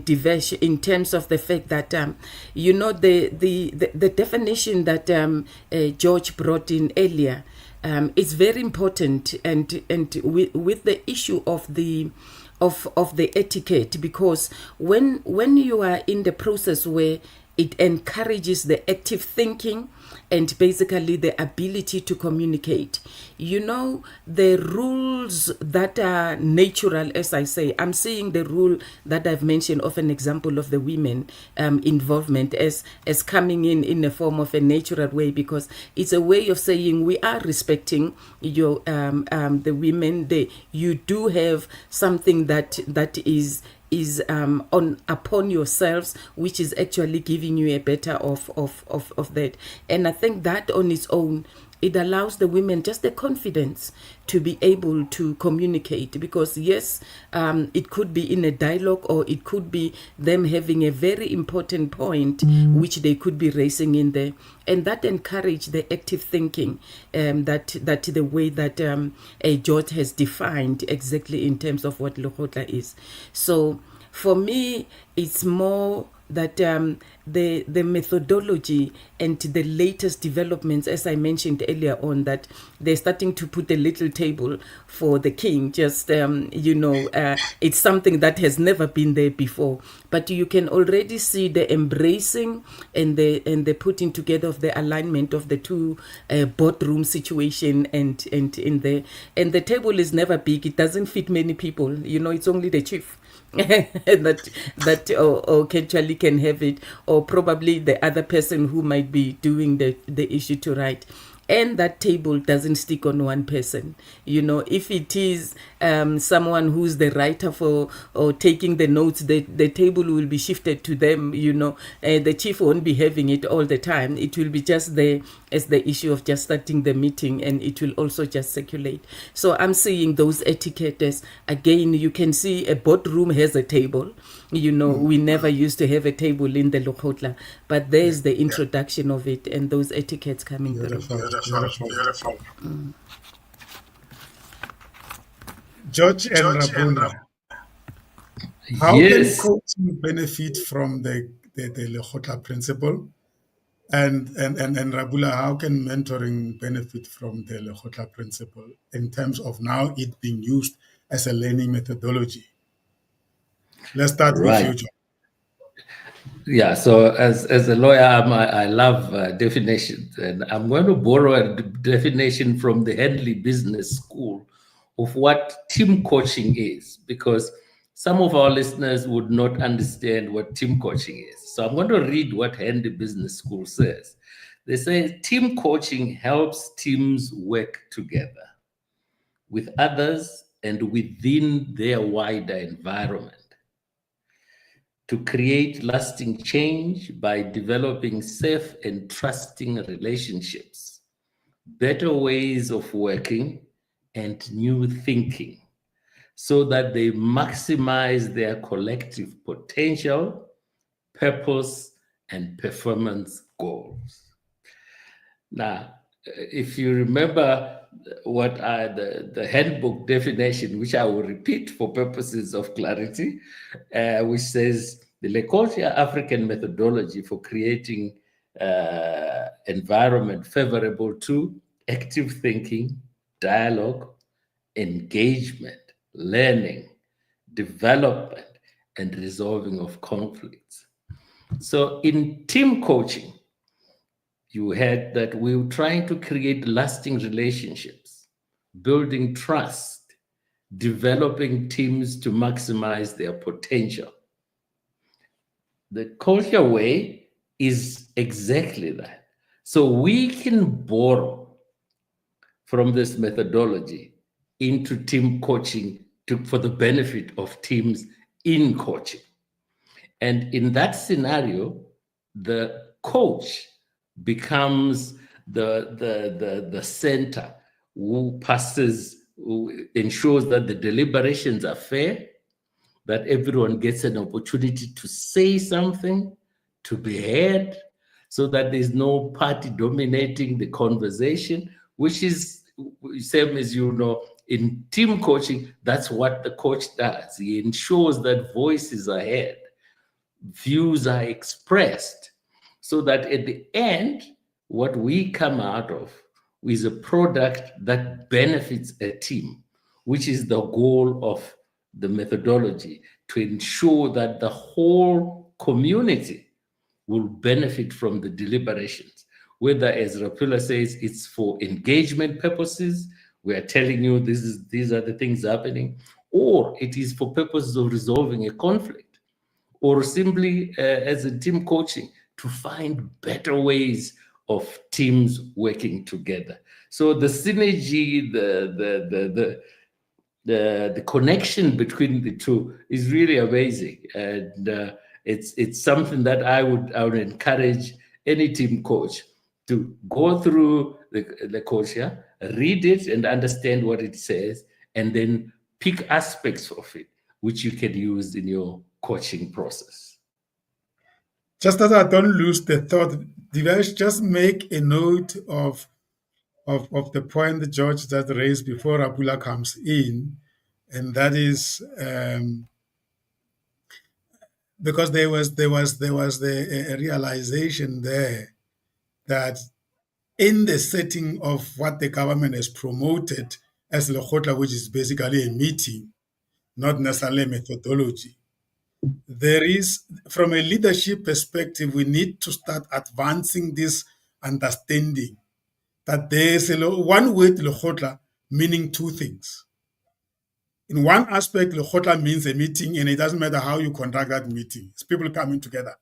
Divesh, in terms of the fact that the definition that George brought in earlier is very important, and with the issue of the etiquette, because when you are in the process where it encourages the active thinking and basically the ability to communicate. The rules that are natural, as I say, I'm seeing the rule that I've mentioned of an example of the women involvement as coming in the form of a natural way, because it's a way of saying we are respecting your the women. You do have something that is upon yourselves, which is actually giving you a better of that. And I think that on its own, it allows the women just the confidence to be able to communicate, because yes, it could be in a dialogue, or it could be them having a very important point which they could be raising in there, and that encourage the active thinking, that the way that George has defined exactly in terms of what Lekgotla is. So for me, it's more that the methodology and the latest developments, as I mentioned earlier on, that they're starting to put a little table for the king. Just it's something that has never been there before. But you can already see the embracing and the putting together of the alignment of the two boardroom situation and in there. And the table is never big; it doesn't fit many people. It's only the chief that or actually can have it, or probably the other person who might be doing the issue to write. And that table doesn't stick on one person. If it is someone who's the writer or taking the notes, the table will be shifted to them. The chief won't be having it all the time. It will be just there as the issue of just starting the meeting, and it will also just circulate. So I'm seeing those etiquettes. Again, you can see a boardroom has a table. We never used to have a table in the Lekgotla, but there's the introduction of it and those etiquettes coming through. Beautiful. George and Rabula, how can coaching benefit from the Lekgotla principle? And Rabula, how can mentoring benefit from the Lekgotla principle in terms of now it being used as a learning methodology? Let's start with you, John. Yeah, so as a lawyer, I love definitions, and I'm going to borrow a definition from the Henley Business School of what team coaching is, because some of our listeners would not understand what team coaching is. So I'm going to read what Henley Business School says. They say team coaching helps teams work together with others and within their wider environment to create lasting change by developing safe and trusting relationships, better ways of working, and new thinking, so that they maximize their collective potential, purpose, and performance goals. Now, if you remember what the handbook definition, which I will repeat for purposes of clarity, which says the LEKGOTLA African methodology for creating environment favorable to active thinking, dialogue, engagement, learning, development, and resolving of conflicts. So in team coaching, you had that we were trying to create lasting relationships, building trust, developing teams to maximize their potential. The culture way is exactly that. So we can borrow from this methodology into team coaching for the benefit of teams in coaching. And in that scenario, the coach becomes the center who ensures that the deliberations are fair, that everyone gets an opportunity to say something, to be heard, so that there's no party dominating the conversation, which is same as you know in team coaching. That's what the coach does. He ensures that voices are heard, views are expressed, so that at the end, what we come out of is a product that benefits a team, which is the goal of the methodology, to ensure that the whole community will benefit from the deliberations. Whether, as Rapula says, it's for engagement purposes, we are telling you these are the things happening, or it is for purposes of resolving a conflict, or simply as a team coaching to find better ways of teams working together. So the synergy, the connection between the two is really amazing, and it's something that I would encourage any team coach to go through the course, read it and understand what it says, and then pick aspects of it which you can use in your coaching process. Just that I don't lose the thought, Divesh, just make a note of the point the George that raised before Rapula comes in, and that is because there was a realization there that in the setting of what the government has promoted as LEKGOTLA, which is basically a meeting, not necessarily a methodology, there is, from a leadership perspective, we need to start advancing this understanding that there's one word LEKGOTLA meaning two things. In one aspect, LEKGOTLA means a meeting, and it doesn't matter how you conduct that meeting. It's people coming together.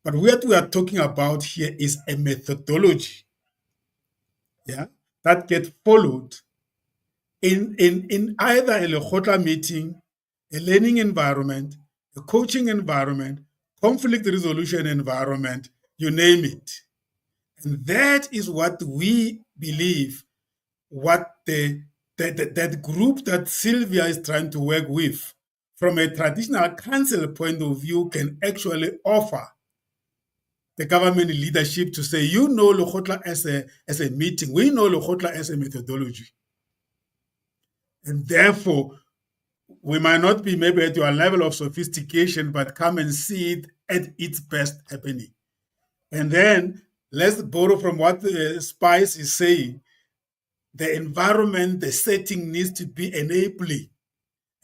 But what we are talking about here is a methodology, that gets followed in either a LEKGOTLA meeting, a learning environment, a coaching environment, conflict resolution environment, you name it. And that is what we believe, what that group that Sylvia is trying to work with, from a traditional council point of view, can actually offer the government leadership to say, you know LEKGOTLA as a meeting, we know LEKGOTLA as a methodology. And therefore, we might not be maybe at your level of sophistication, but come and see it at its best happening. And then let's borrow from what Spice is saying. The environment, the setting needs to be enabling,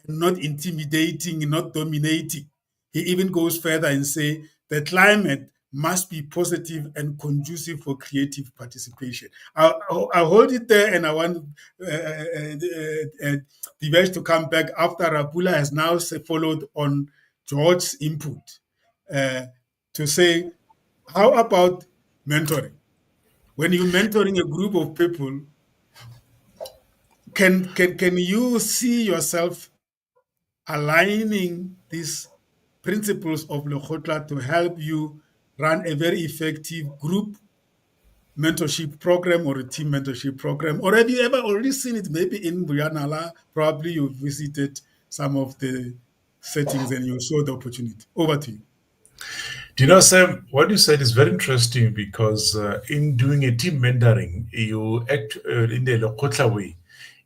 not intimidating, not dominating. He even goes further and say the climate must be positive and conducive for creative participation. I'll hold it there, and I want Divesh to come back after Rapula has now followed on George's input to say, how about mentoring? When you're mentoring a group of people, can you see yourself aligning these principles of LEKGOTLA to help you run a very effective group mentorship program or a team mentorship program? Or have you ever already seen it? Maybe in Buyanala, probably you visited some of the settings and you saw the opportunity. Over to you. Do you know, Sam, what you said is very interesting, because in doing a team mentoring, you act in the LEKGOTLA way.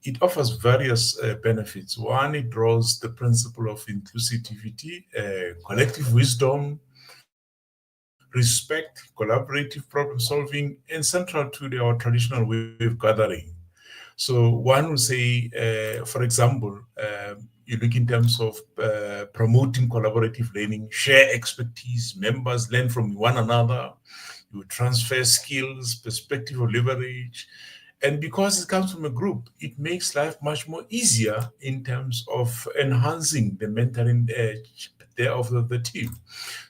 It offers various benefits. One, it draws the principle of inclusivity, collective wisdom, respect, collaborative problem solving, and central to our traditional way of gathering. So one would say, for example, you look in terms of promoting collaborative learning, share expertise, members learn from one another, you transfer skills, perspective of leverage. And because it comes from a group, it makes life much more easier in terms of enhancing the mentoring of the team.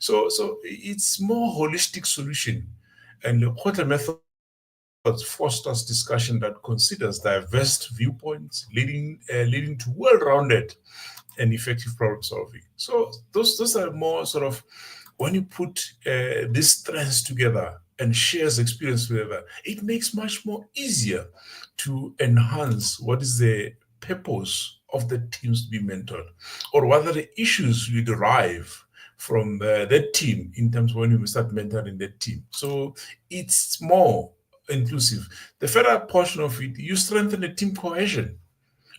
So it's more holistic solution. And the LEKGOTLA method fosters discussion that considers diverse viewpoints, leading to well-rounded and effective problem solving. So those are more sort of, when you put these strengths together and shares experience together, it makes much more easier to enhance what is the purpose of the teams to be mentored? Or what are the issues you derive from that team in terms of when you start mentoring that team? So it's more inclusive. The further portion of it, you strengthen the team cohesion.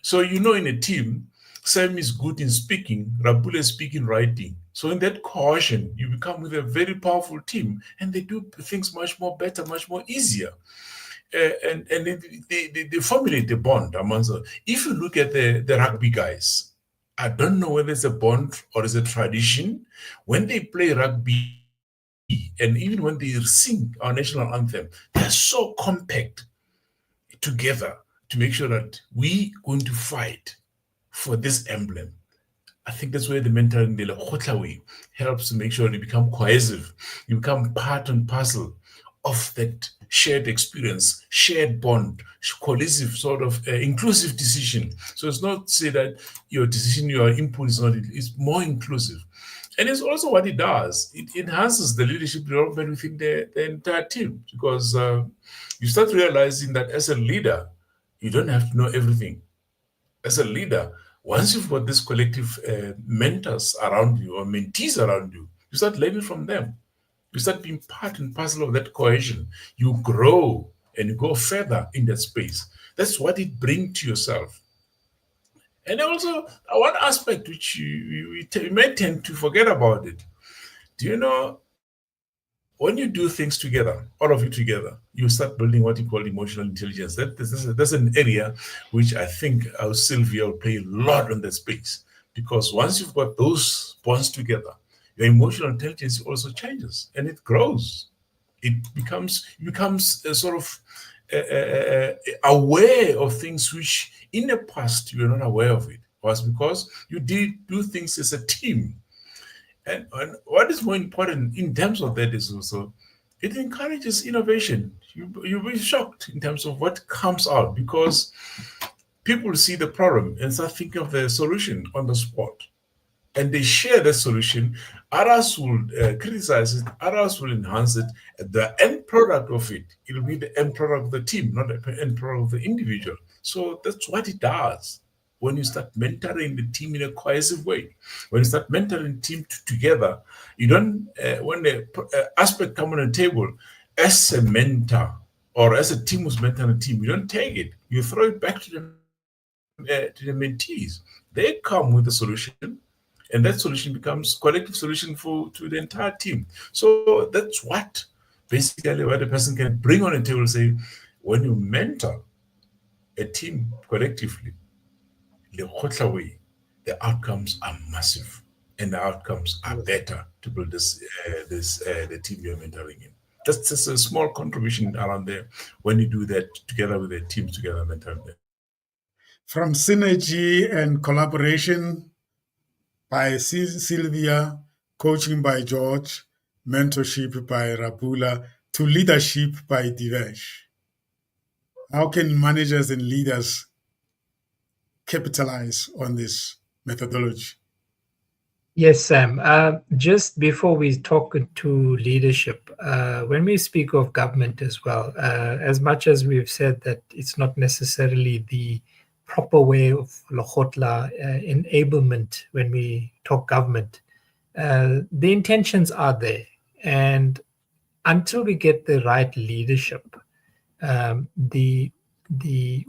So in a team, Sam is good in speaking, Rabula is speaking writing. So in that cohesion, you become with a very powerful team, and they do things much more better, much more easier. And they formulate the bond amongst them. If you look at the rugby guys, I don't know whether it's a bond or it's a tradition. When they play rugby, and even when they sing our national anthem, they're so compact together to make sure that we're going to fight for this emblem. I think that's where the mentoring, the LEKGOTLA Way, helps to make sure you become cohesive. You become part and parcel of that shared experience, shared bond, cohesive sort of inclusive decision. So it's not to say that your decision, your input is not, it's more inclusive. And it's also what it does. It enhances the leadership development within the entire team, because you start realizing that as a leader, you don't have to know everything. As a leader, once you've got this collective mentors around you or mentees around you, you start learning from them. You start being part and parcel of that cohesion. You grow and you go further in that space. That's what it brings to yourself. And also, one aspect which you may tend to forget about it. Do you know, when you do things together, all of you together, you start building what you call emotional intelligence. That's an area which I think our Sylvia will play a lot on that space. Because once you've got those bonds together, your emotional intelligence also changes and it grows. It becomes a sort of aware of things which in the past you were not aware of. It was because you did do things as a team. And what is more important in terms of that is also it encourages innovation. You'll be shocked in terms of what comes out, because people see the problem and start thinking of the solution on the spot. And they share the solution. Others will criticize it. Others will enhance it. The end product of it, it'll be the end product of the team, not the end product of the individual. So that's what it does. When you start mentoring the team in a cohesive way, when you start mentoring the team together, you don't, when the aspect come on the table, as a mentor or as a team who's mentoring a team, you don't take it. You throw it back to the mentees. They come with a solution, and that solution becomes collective solution to the entire team. So that's what basically what a person can bring on the table and say, when you mentor a team collectively, LEKGOTLA Way, the outcomes are massive, and the outcomes are better to build the team you're mentoring in. That's just a small contribution around there when you do that together with the teams together mentoring them. From synergy and collaboration by Sylvia, coaching by George, mentorship by Rabula, to leadership by Divesh. How can managers and leaders capitalize on this methodology? Yes, Sam. Just before we talk to leadership, when we speak of government as well, as much as we've said that it's not necessarily the proper way of LEKGOTLA enablement when we talk government, the intentions are there. And until we get the right leadership, the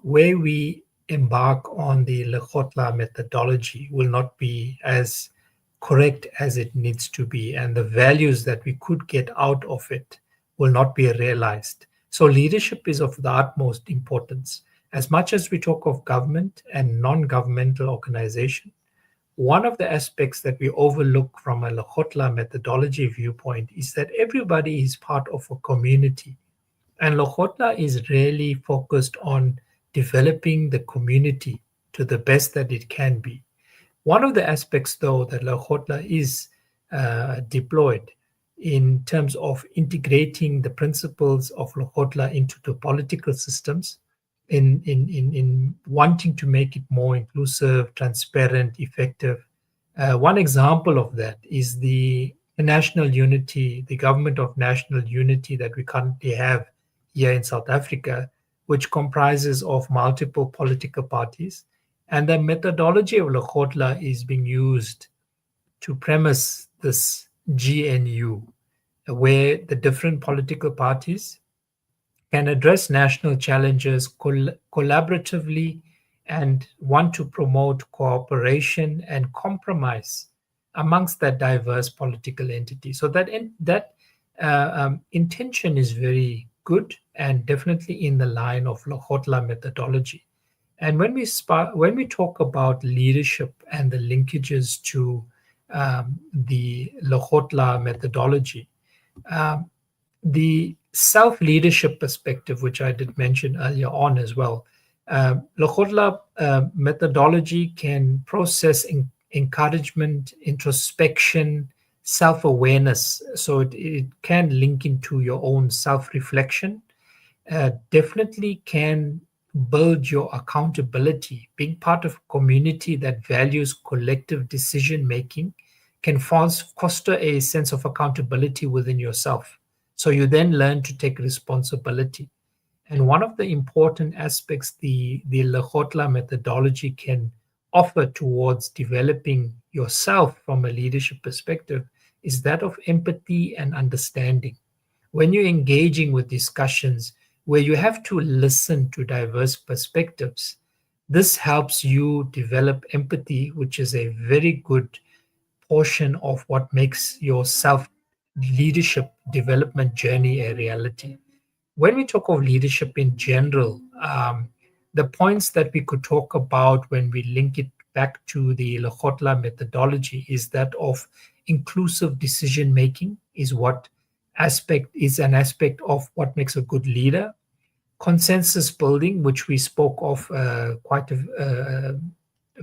way we embark on the LEKGOTLA methodology will not be as correct as it needs to be, and the values that we could get out of it will not be realized. So leadership is of the utmost importance. As much as we talk of government and non-governmental organization, one of the aspects that we overlook from a LEKGOTLA methodology viewpoint is that everybody is part of a community. And LEKGOTLA is really focused on developing the community to the best that it can be. One of the aspects, though, that LEKGOTLA is deployed in terms of integrating the principles of LEKGOTLA into the political systems, in wanting to make it more inclusive, transparent, effective. One example of that is the national unity, the government of national unity that we currently have here in South Africa, which comprises of multiple political parties. And the methodology of Lekgotla is being used to premise this GNU, where the different political parties can address national challenges collaboratively and want to promote cooperation and compromise amongst that diverse political entity. So that intention is very good and definitely in the line of Lekgotla methodology. And when we talk about leadership and the linkages to the Lekgotla methodology, the self-leadership perspective, which I did mention earlier on as well, Lekgotla methodology can process encouragement, introspection, self-awareness. So it can link into your own self-reflection, definitely can build your accountability. Being part of a community that values collective decision making can foster a sense of accountability within yourself. So you then learn to take responsibility. And one of the important aspects the Lekgotla methodology can offer towards developing yourself from a leadership perspective is that of empathy and understanding. When you're engaging with discussions where you have to listen to diverse perspectives, this helps you develop empathy, which is a very good portion of what makes your self-leadership development journey a reality. When we talk of leadership in general, the points that we could talk about when we link it back to the Lekgotla methodology is that of inclusive decision making is an aspect of what makes a good leader. Consensus building, which we spoke of quite a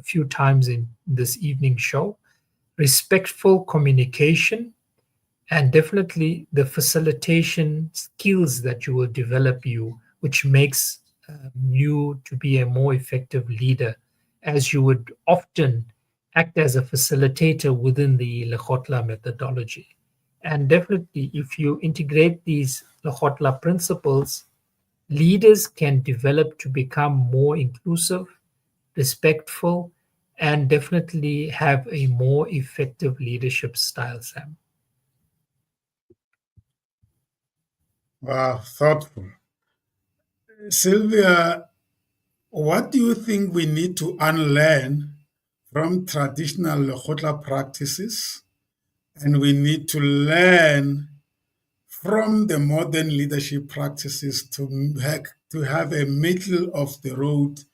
few times in this evening show. Respectful communication, and definitely the facilitation skills that you will develop which makes you to be a more effective leader, as you would often act as a facilitator within the Lekgotla methodology. And definitely, if you integrate these Lekgotla principles, leaders can develop to become more inclusive, respectful, and definitely have a more effective leadership style, Sam. Wow, thoughtful. Sylvia, what do you think we need to unlearn from traditional Lekgotla practices, and we need to learn from the modern leadership practices to have a middle of the road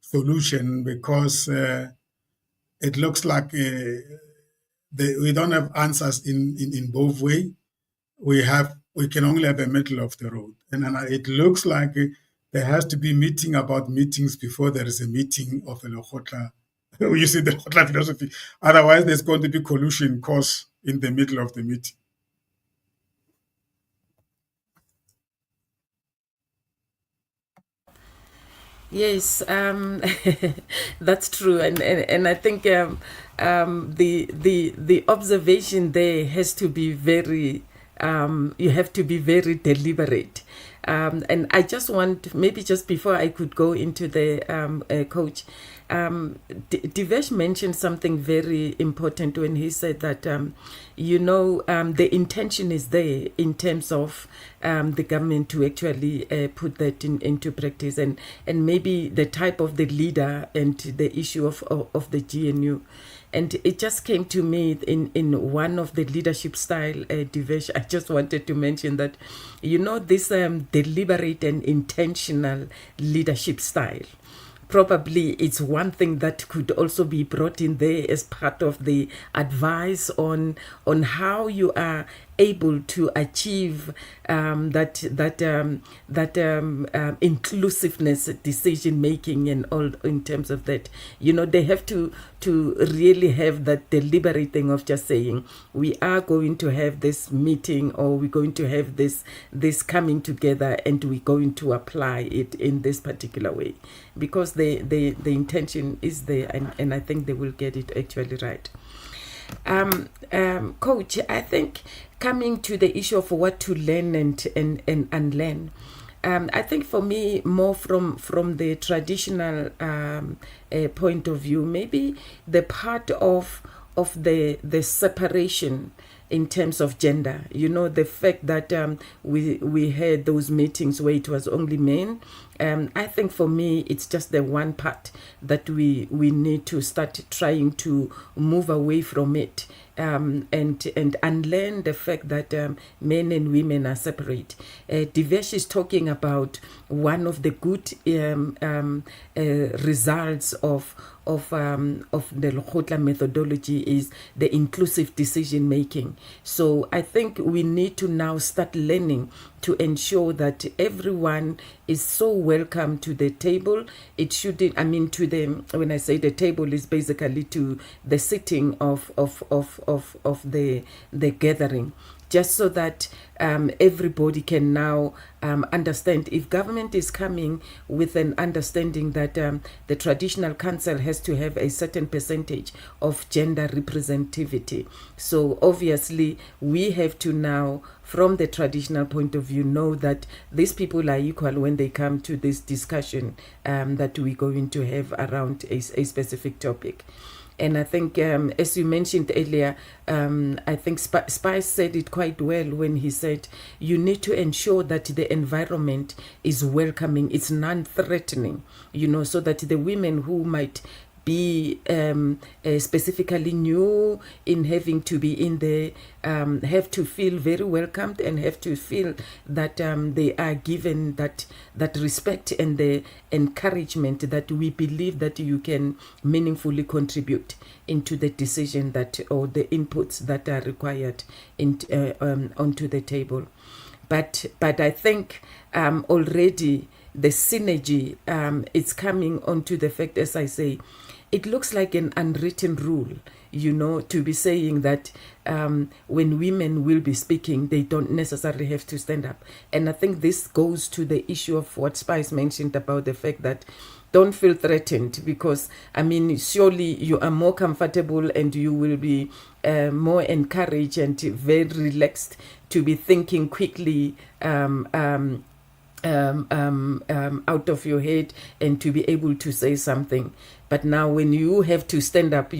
solution? Because it looks like we don't have answers in both ways. We can only have a middle of the road, and it looks like there has to be meeting about meetings before there is a meeting of a Lekgotla. You see the Lekgotla philosophy. Otherwise, there's going to be collusion cause in the middle of the meeting. Yes, that's true, and I think the observation there has to be very you have to be very deliberate. And I just want, maybe just before I could go into the coach, Divesh mentioned something very important when he said that, the intention is there in terms of the government to actually put that into practice, and maybe the type of the leader and the issue of the GNU. And it just came to me in one of the leadership style, Divesh, I just wanted to mention that, this deliberate and intentional leadership style, probably it's one thing that could also be brought in there as part of the advice on how you are able to achieve that inclusiveness, decision making, and all in terms of that. They have to really have that deliberate thing of just saying, we are going to have this meeting, or we're going to have this coming together, and we're going to apply it in this particular way, because the intention is there, and I think they will get it actually right. Coach, I think coming to the issue of what to learn and unlearn, I think for me, more from the traditional point of view, maybe the part of the separation in terms of gender, the fact that we had those meetings where it was only men. I think for me, it's just the one part that we need to start trying to move away from it, and unlearn the fact that men and women are separate. Divesh is talking about one of the good results of the LEKGOTLA methodology is the inclusive decision making. So I think we need to now start learning to ensure that everyone is so welcome to the table. It shouldn't, when I say the table, is basically to the sitting of the gathering, just so that everybody can now understand. If government is coming with an understanding that the traditional council has to have a certain percentage of gender representativity, so obviously we have to now, from the traditional point of view, know that these people are equal when they come to this discussion that we're going to have around a specific topic. And I think, as you mentioned earlier, I think Spice said it quite well when he said, you need to ensure that the environment is welcoming, it's non-threatening, so that the women who might be specifically new in having to be in there have to feel very welcomed and have to feel that they are given that respect and the encouragement that we believe that you can meaningfully contribute into the decision that, or the inputs that are required onto the table. But I think already the synergy is coming onto the fact, as I say, it looks like an unwritten rule, to be saying that when women will be speaking, they don't necessarily have to stand up. And I think this goes to the issue of what Spice mentioned about the fact that don't feel threatened, because, surely you are more comfortable and you will be more encouraged and very relaxed to be thinking quickly out of your head and to be able to say something. But now when you have to stand up,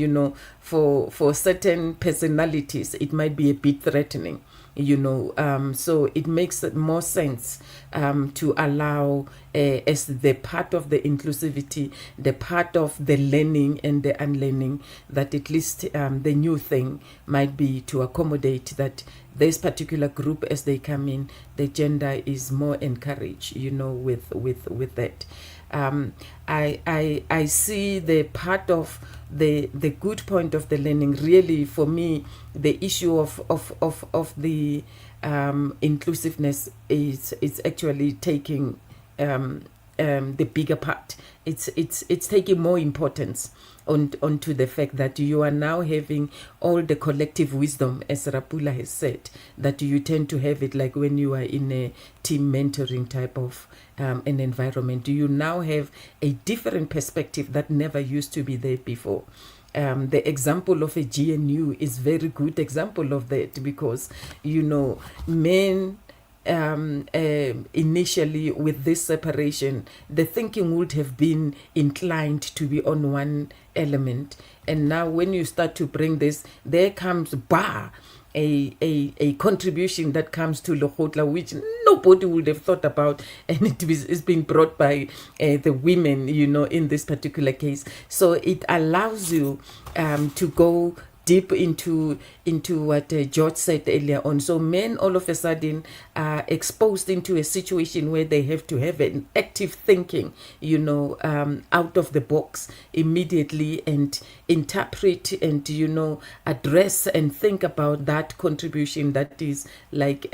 for certain personalities, it might be a bit threatening, so it makes more sense to allow, as the part of the inclusivity, the part of the learning and the unlearning, that at least the new thing might be to accommodate that this particular group, as they come in, the gender is more encouraged, with that. I see the part of the good point of the learning, really, for me, the issue of the inclusiveness is actually taking the bigger part. It's taking more importance onto the fact that you are now having all the collective wisdom, as Rapula has said, that you tend to have it like when you are in a team mentoring type of an environment. You now have a different perspective that never used to be there before. The example of a GNU is very good example of that, because men initially with this separation, the thinking would have been inclined to be on one element, and now when you start to bring this, there comes a contribution that comes to LEKGOTLA, which nobody would have thought about, and it is being brought by the women, in this particular case. So it allows you to go deep into what George said earlier on. So men all of a sudden are exposed into a situation where they have to have an active thinking, out of the box immediately, and interpret and, address and think about that contribution that is like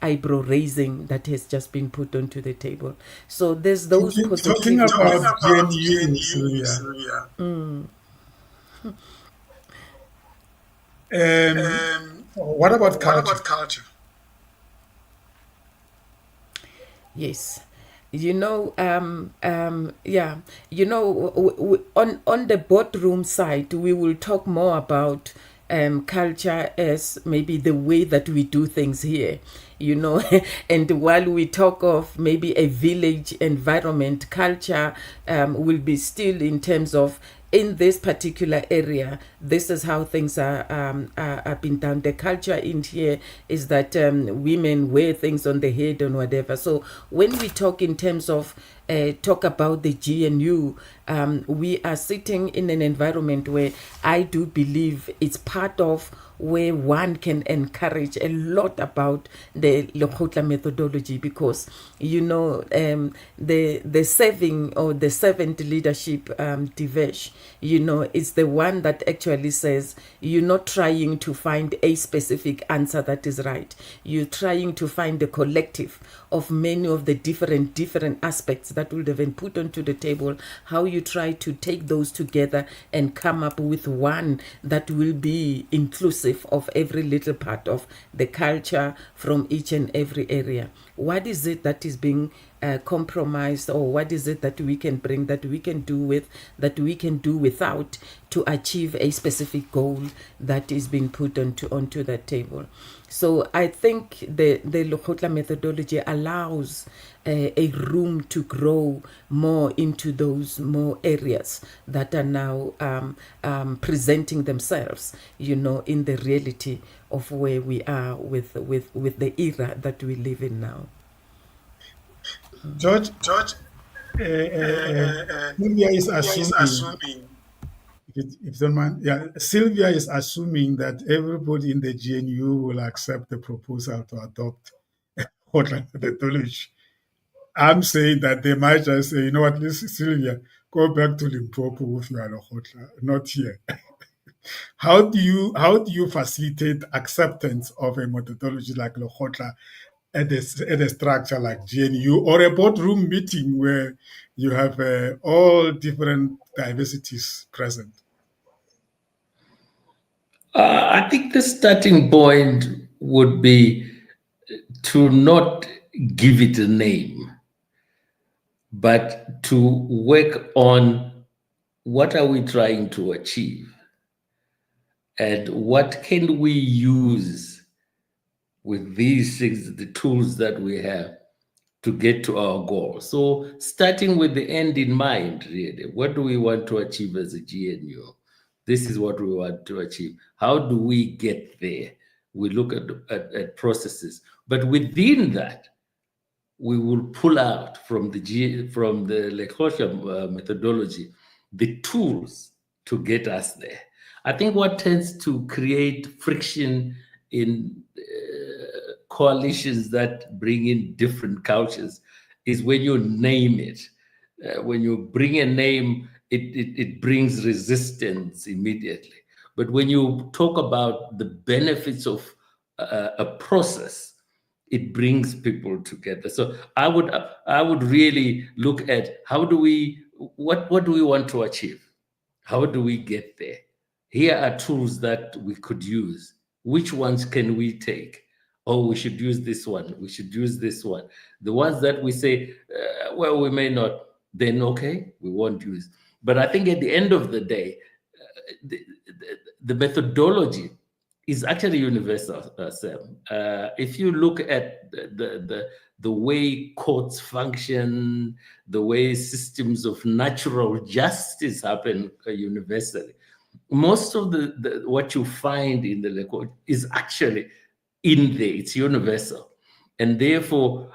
eyebrow raising that has just been put onto the table. So there's those talking about GNU, Sylvia. What about culture? Yes. On the boardroom side, we will talk more about culture as maybe the way that we do things here, and while we talk of maybe a village environment, culture will be still in terms of in this particular area, this is how things are being done. The culture in here is that women wear things on the head and whatever. So when we talk in terms of talk about the GNU, we are sitting in an environment where I do believe it's part of where one can encourage a lot about the Lekgotla methodology, because the serving or the servant leadership division, is the one that actually says you're not trying to find a specific answer that is right. You're trying to find the collective of many of the different aspects that would have been put onto the table, how you try to take those together and come up with one that will be inclusive of every little part of the culture from each and every area. What is it that is being compromised, or what is it that we can bring, that we can do with, that we can do without to achieve a specific goal that is being put onto that table? So I think the Lekgotla methodology allows a room to grow more into those more areas that are now presenting themselves, in the reality of where we are with the era that we live in now. George, Sylvia is assuming, if you don't mind, Sylvia is assuming that everybody in the GNU will accept the proposal to adopt Lekgotla methodology. I'm saying that they might just say, you know what, Sylvia, go back to Limpopo with your Lekgotla, not here. How do you facilitate acceptance of a methodology like Lekgotla at a structure like GNU, or a boardroom meeting where you have all different diversities present? I think the starting point would be to not give it a name, but to work on what are we trying to achieve and what can we use with these things, the tools that we have, to get to our goal. So starting with the end in mind, really, what do we want to achieve as a GNU? This is what we want to achieve. How do we get there? We look at processes, but within that, we will pull out from the Lekgotla methodology the tools to get us there. I think what tends to create friction in coalitions that bring in different cultures is when you name it. When you bring a name, it brings resistance immediately. But when you talk about the benefits of a process, it brings people together. So I would really look at what do we want to achieve? How do we get there? Here are tools that we could use. Which ones can we take? Oh, we should use this one. We should use this one. The ones that we say, well, we may not, then okay, we won't use. But I think at the end of the day, the methodology is actually universal, Sam. If you look at the way courts function, the way systems of natural justice happen universally, most of the what you find in the Lekgotla is actually in there. It's universal, and therefore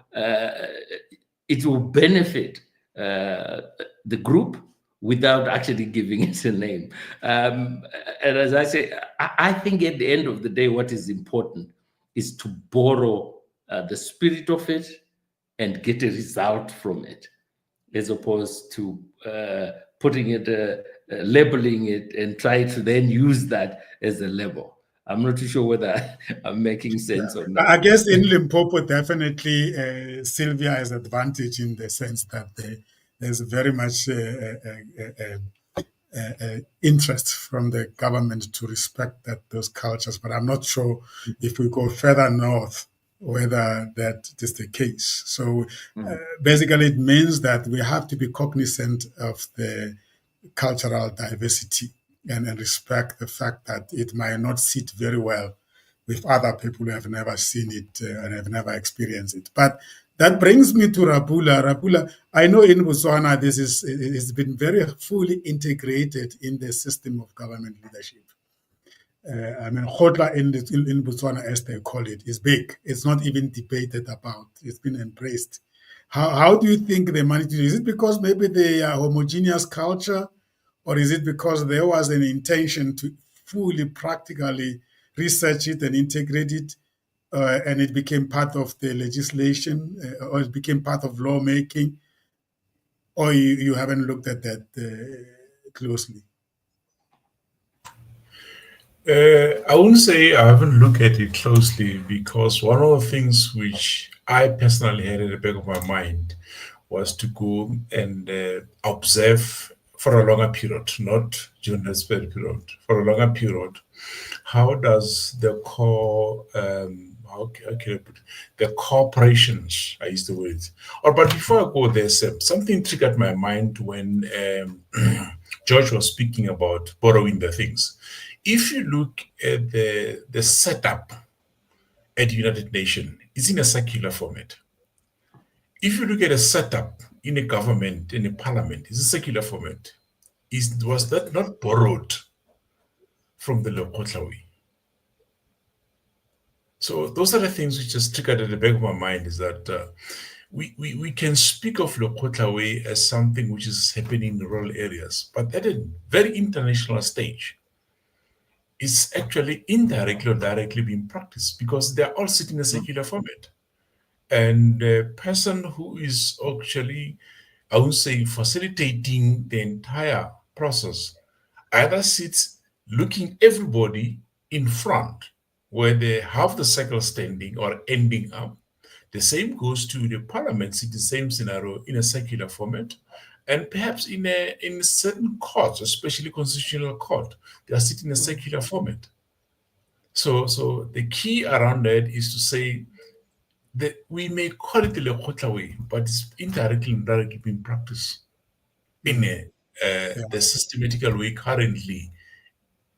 it will benefit the group without actually giving it a name. And as I say, I think at the end of the day, what is important is to borrow the spirit of it and get a result from it, as opposed to putting it, labeling it, and try to then use that as a label. I'm not too sure whether I'm making sense or not. I guess in Limpopo, definitely Sylvia has advantage in the sense that there's very much interest from the government to respect those cultures. But I'm not sure if we go further north whether that is the case. So basically it means that we have to be cognizant of the cultural diversity and respect the fact that it might not sit very well with other people who have never seen it and have never experienced it. But that brings me to Rapula. Rapula, I know in Botswana it's been very fully integrated in the system of government leadership. Lekgotla in Botswana, as they call it, is big. It's not even debated about. It's been embraced. How do you think they managed to do it? Is it because maybe they are homogeneous culture, or is it because there was an intention to fully practically research it and integrate it, and it became part of the legislation, or it became part of lawmaking, or you haven't looked at that closely? I wouldn't say I haven't looked at it closely, because one of the things which I personally had at the back of my mind was to go and observe for a longer period, not during the spare period, for a longer period. How does the core, how can I put it? The corporations, I use the word. But before I go there, something triggered my mind when George was speaking about borrowing the things. If you look at the setup at United Nations, it's in a circular format. If you look at a setup in a government, in a parliament, it's a circular format. Was that not borrowed from the LEKGOTLA Way? So those are the things which just triggered at the back of my mind, is that we can speak of LEKGOTLA Way as something which is happening in rural areas, but at a very international stage, it's actually indirectly or directly being practiced, because they're all sitting in a circular format. And the person who is actually, I would say, facilitating the entire process either sits looking everybody in front, where they have the circle standing or ending up. The same goes to the parliaments in the same scenario in a circular format. And perhaps in certain courts, especially constitutional court, they are sitting in a circular format. So the key around that is to say that we may call it the LEKGOTLA Way, but it's indirectly and directly being practiced in the systematical way currently,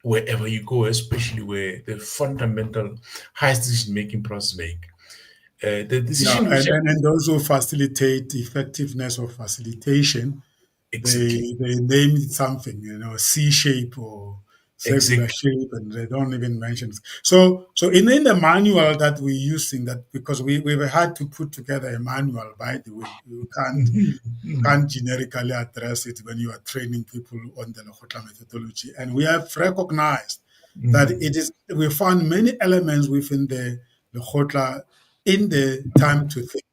wherever you go, especially where the fundamental highest decision-making process make. The decision and those who facilitate effectiveness of facilitation, exactly. they name it something, C shape or circular shape, and they don't even mention it. So in the manual that we're using, that because we've had to put together a manual, by the way, you can't generically address it when you are training people on the LEKGOTLA methodology, and we have recognized that we found many elements within the LEKGOTLA in the time to think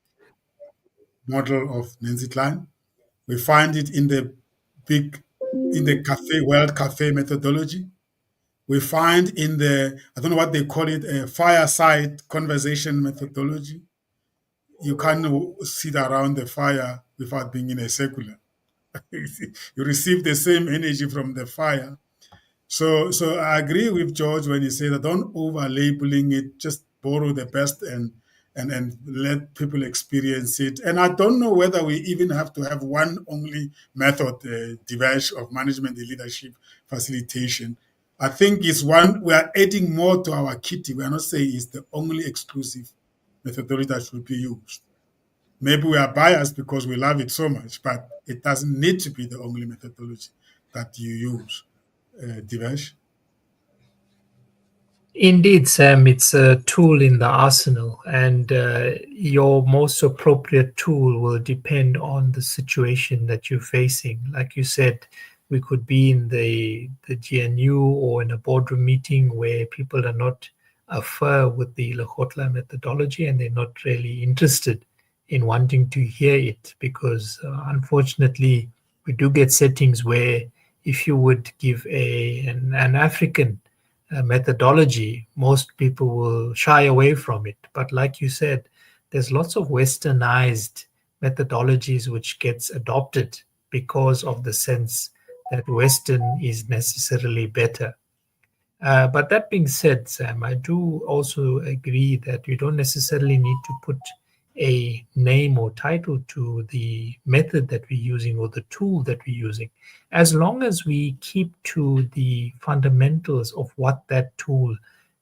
model of Nancy Klein. We find it in the World Cafe methodology. We find in the, I don't know what they call it, a fireside conversation methodology. You can't sit around the fire without being in a circular. You receive the same energy from the fire. So I agree with George when he said that don't over-labeling it, just borrow the best and let people experience it. And I don't know whether we even have to have one only method, device of management and leadership facilitation. I think it's one, we are adding more to our kitty. We are not saying it's the only exclusive methodology that should be used. Maybe we are biased because we love it so much, but it doesn't need to be the only methodology that you use. Divesh? Indeed, Sam, it's a tool in the arsenal, and your most appropriate tool will depend on the situation that you're facing. Like you said, we could be in the GNU or in a boardroom meeting where people are not affir with the LEKGOTLA methodology, and they're not really interested in wanting to hear it, because unfortunately, we do get settings where if you would give an African methodology, most people will shy away from it. But like you said, there's lots of westernized methodologies which gets adopted because of the sense that Western is necessarily better. But that being said, Sam, I do also agree that you don't necessarily need to put a name or title to the method that we're using or the tool that we're using, as long as we keep to the fundamentals of what that tool,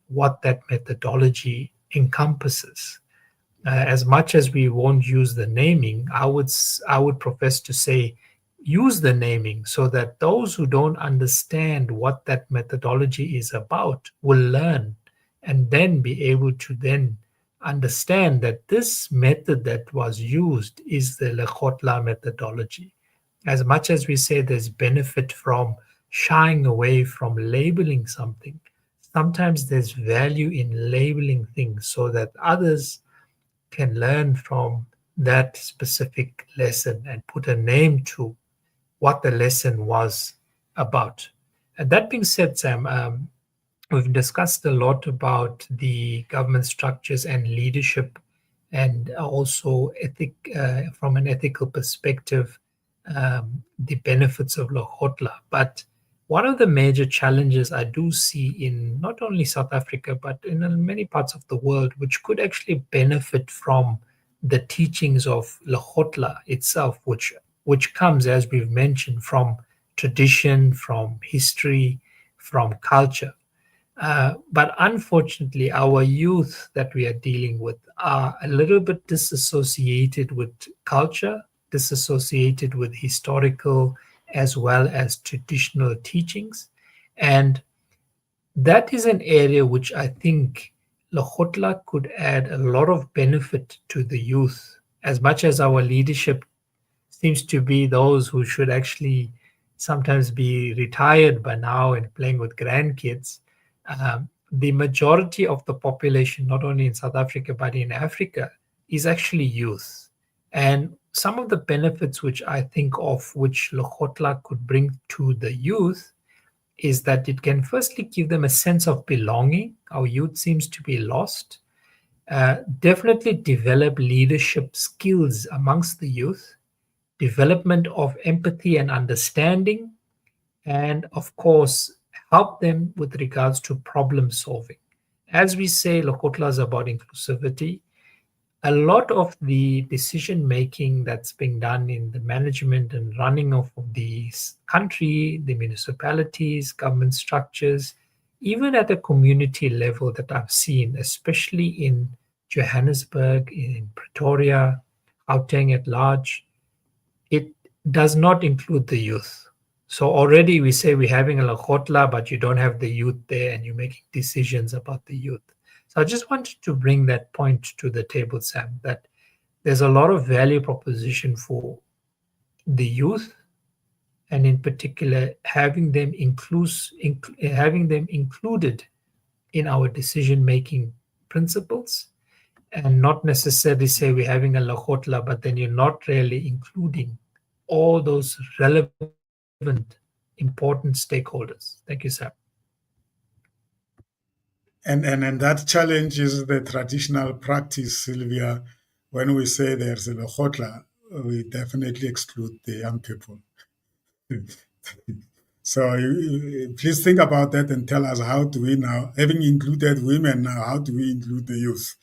what that methodology encompasses. As much as we won't use the naming, I would profess to say use the naming so that those who don't understand what that methodology is about will learn and then be able to then understand that this method that was used is the LEKGOTLA methodology. As much as we say there's benefit from shying away from labeling something, sometimes there's value in labeling things so that others can learn from that specific lesson and put a name to what the lesson was about. And that being said, Sam, we've discussed a lot about the government structures and leadership, and also from an ethical perspective, the benefits of LEKGOTLA. But one of the major challenges I do see in not only South Africa, but in many parts of the world, which could actually benefit from the teachings of LEKGOTLA itself, which comes, as we've mentioned, from tradition, from history, from culture. But unfortunately, our youth that we are dealing with are a little bit disassociated with culture, disassociated with historical as well as traditional teachings. And that is an area which I think LEKGOTLA could add a lot of benefit to the youth, as much as our leadership seems to be those who should actually sometimes be retired by now and playing with grandkids. The majority of the population, not only in South Africa, but in Africa, is actually youth. And some of the benefits which I think of which LEKGOTLA could bring to the youth is that it can firstly give them a sense of belonging. Our youth seems to be lost. Definitely develop leadership skills amongst the youth, development of empathy and understanding, and of course, help them with regards to problem solving. As we say, LEKGOTLA is about inclusivity. A lot of the decision making that's being done in the management and running of the country, the municipalities, government structures, even at a community level that I've seen, especially in Johannesburg, in Pretoria, Gauteng at large, it does not include the youth. So already we say we're having a LEKGOTLA, but you don't have the youth there and you're making decisions about the youth. So I just wanted to bring that point to the table, Sam, that there's a lot of value proposition for the youth, and in particular having them included in our decision-making principles, and not necessarily say we're having a LEKGOTLA, but then you're not really including all those relevant, important stakeholders. Thank you, Sam. And that challenge is the traditional practice, Sylvia. When we say there's a LEKGOTLA, we definitely exclude the young people. So please think about that and tell us, how do we now, having included women now, how do we include the youth?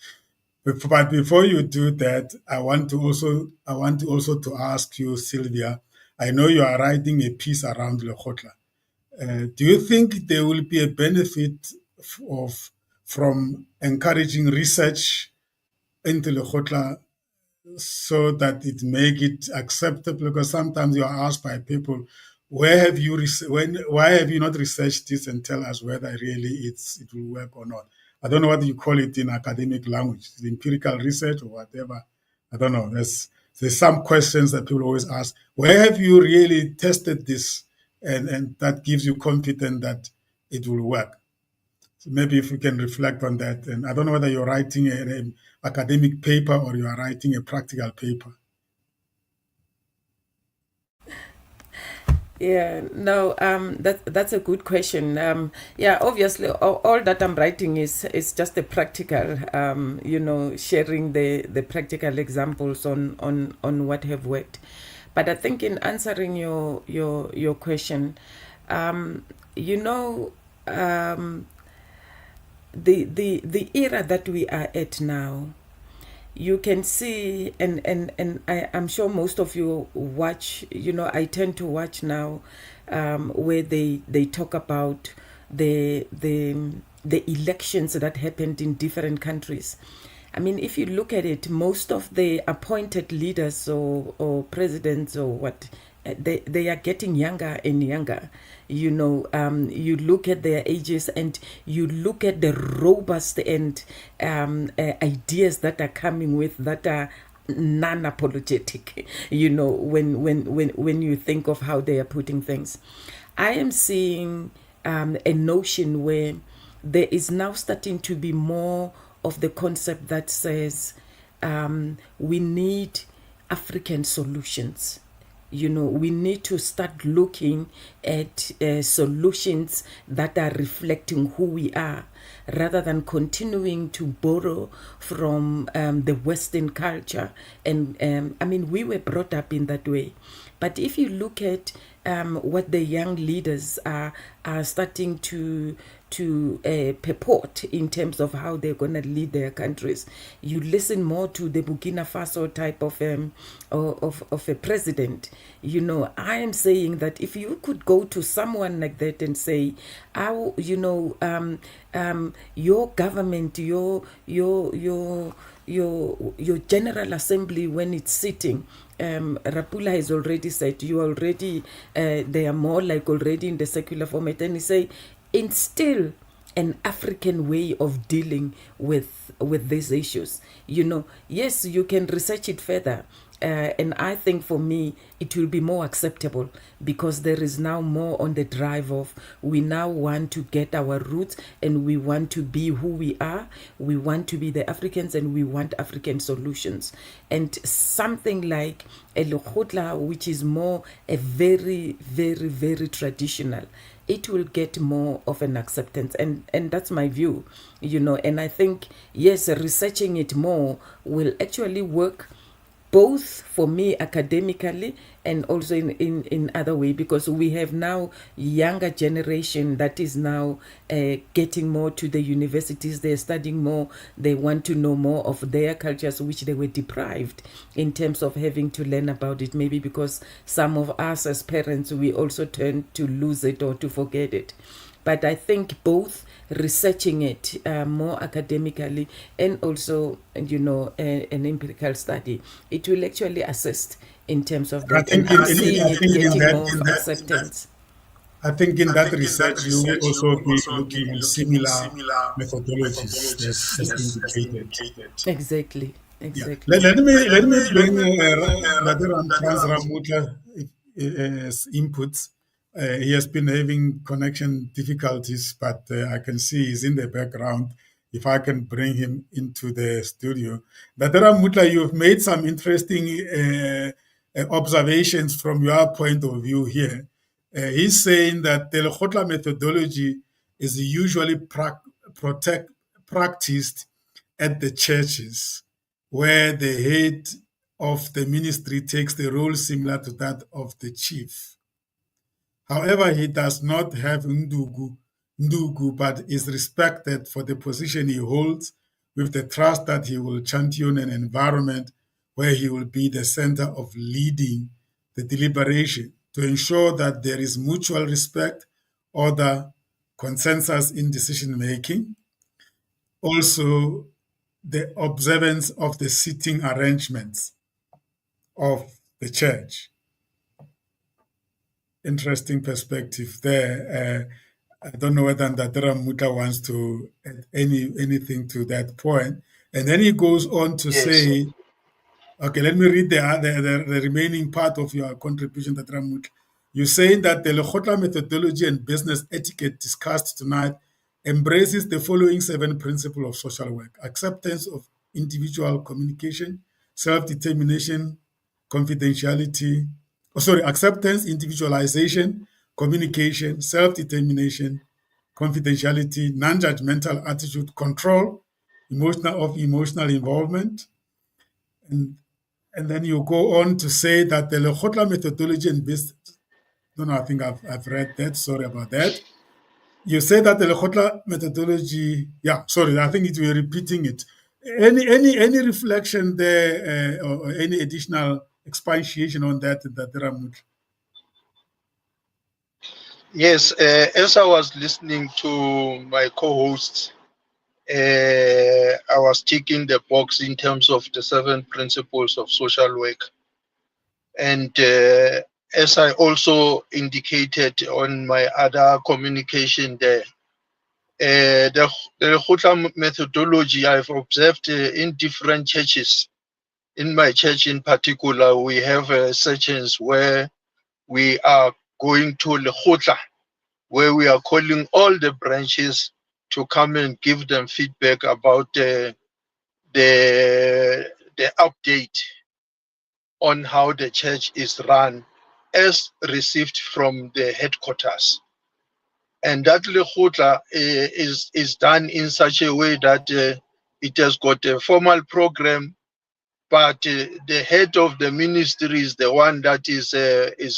But before you do that, I want to also to ask you, Sylvia. I know you are writing a piece around LEKGOTLA. Do you think there will be a benefit from encouraging research into LEKGOTLA so that it make it acceptable? Because sometimes you are asked by people, why have you not researched this and tell us whether really it will work or not? I don't know what you call it in academic language, empirical research or whatever. I don't know. There's some questions that people always ask. Where have you really tested this? And that gives you confidence that it will work. So maybe if you can reflect on that. And I don't know whether you're writing an academic paper or you are writing a practical paper. Yeah, no, that's a good question. Yeah, obviously, all that I'm writing is just a practical, sharing the practical examples on what have worked. But I think in answering your question, the era that we are at now you can see, and I'm sure most of you watch, I tend to watch now, where they talk about the elections that happened in different countries. I mean, if you look at it, most of the appointed leaders or presidents or what, they are getting younger and younger. You look at their ages and you look at the robust and ideas that are coming with that are non-apologetic. When you think of how they are putting things, I am seeing a notion where there is now starting to be more of the concept that says we need African solutions. We need to start looking at solutions that are reflecting who we are, rather than continuing to borrow from the Western culture. And I mean, we were brought up in that way. But if you look at what the young leaders are starting to purport in terms of how they're going to lead their countries, you listen more to the Burkina Faso type of a president. I am saying that if you could go to someone like that and say, how, your government, your General Assembly, when it's sitting, Rapula has already said, they are more like already in the secular format, and he say, instill an African way of dealing with these issues. Yes, you can research it further. And I think for me, it will be more acceptable, because there is now more on the drive of, we now want to get our roots and we want to be who we are. We want to be the Africans and we want African solutions. And something like LEKGOTLA, which is more a very, very, very traditional, it will get more of an acceptance. And that's my view, and I think, yes, researching it more will actually work, both for me academically and also in other way, because we have now younger generation that is now getting more to the universities. They're studying more. They want to know more of their cultures, which they were deprived in terms of having to learn about it, maybe because some of us as parents, we also tend to lose it or to forget it. But I think both researching it more academically and also, an empirical study, it will actually assist in terms of that. I think more acceptance. I think in that research, you will also be looking at similar methodologies as indicated. Exactly. Yeah. Let me bring Brother Frans Ramutla's inputs. He has been having connection difficulties, but I can see he's in the background. If I can bring him into the studio. Brother Ramutla, you've made some interesting observations from your point of view here. He's saying that the LEKGOTLA methodology is usually practiced at the churches, where the head of the ministry takes the role similar to that of the chief. However, he does not have ndugu, but is respected for the position he holds, with the trust that he will champion an environment where he will be the center of leading the deliberation to ensure that there is mutual respect, order, consensus in decision making. Also, the observance of the seating arrangements of the church. Interesting perspective there. I don't know whether Ndadera Muta wants to add anything to that point. And then he goes on to say, okay, let me read the remaining part of your contribution, Ndadera Muta. You're saying that the LEKGOTLA methodology and business etiquette discussed tonight embraces the following 7 principles of social work: acceptance of individual communication, self-determination, confidentiality, acceptance, individualization, communication, self-determination, confidentiality, non-judgmental attitude, control, emotional involvement. And then you go on to say that the LEKGOTLA methodology and business, I think I've read that, sorry about that. You say that the LEKGOTLA methodology, I think it will be repeating it. Any reflection there, or any additional expatiation on that Ramut? Yes, as I was listening to my co-hosts, I was ticking the box in terms of the 7 principles of social work. And as I also indicated on my other communication there, the Lekgotla methodology I've observed in different churches. In my church in particular, we have sessions where we are going to Lekgotla, where we are calling all the branches to come and give them feedback about the update on how the church is run as received from the headquarters. And that Lekgotla is done in such a way that it has got a formal program, but the head of the ministry is the one that is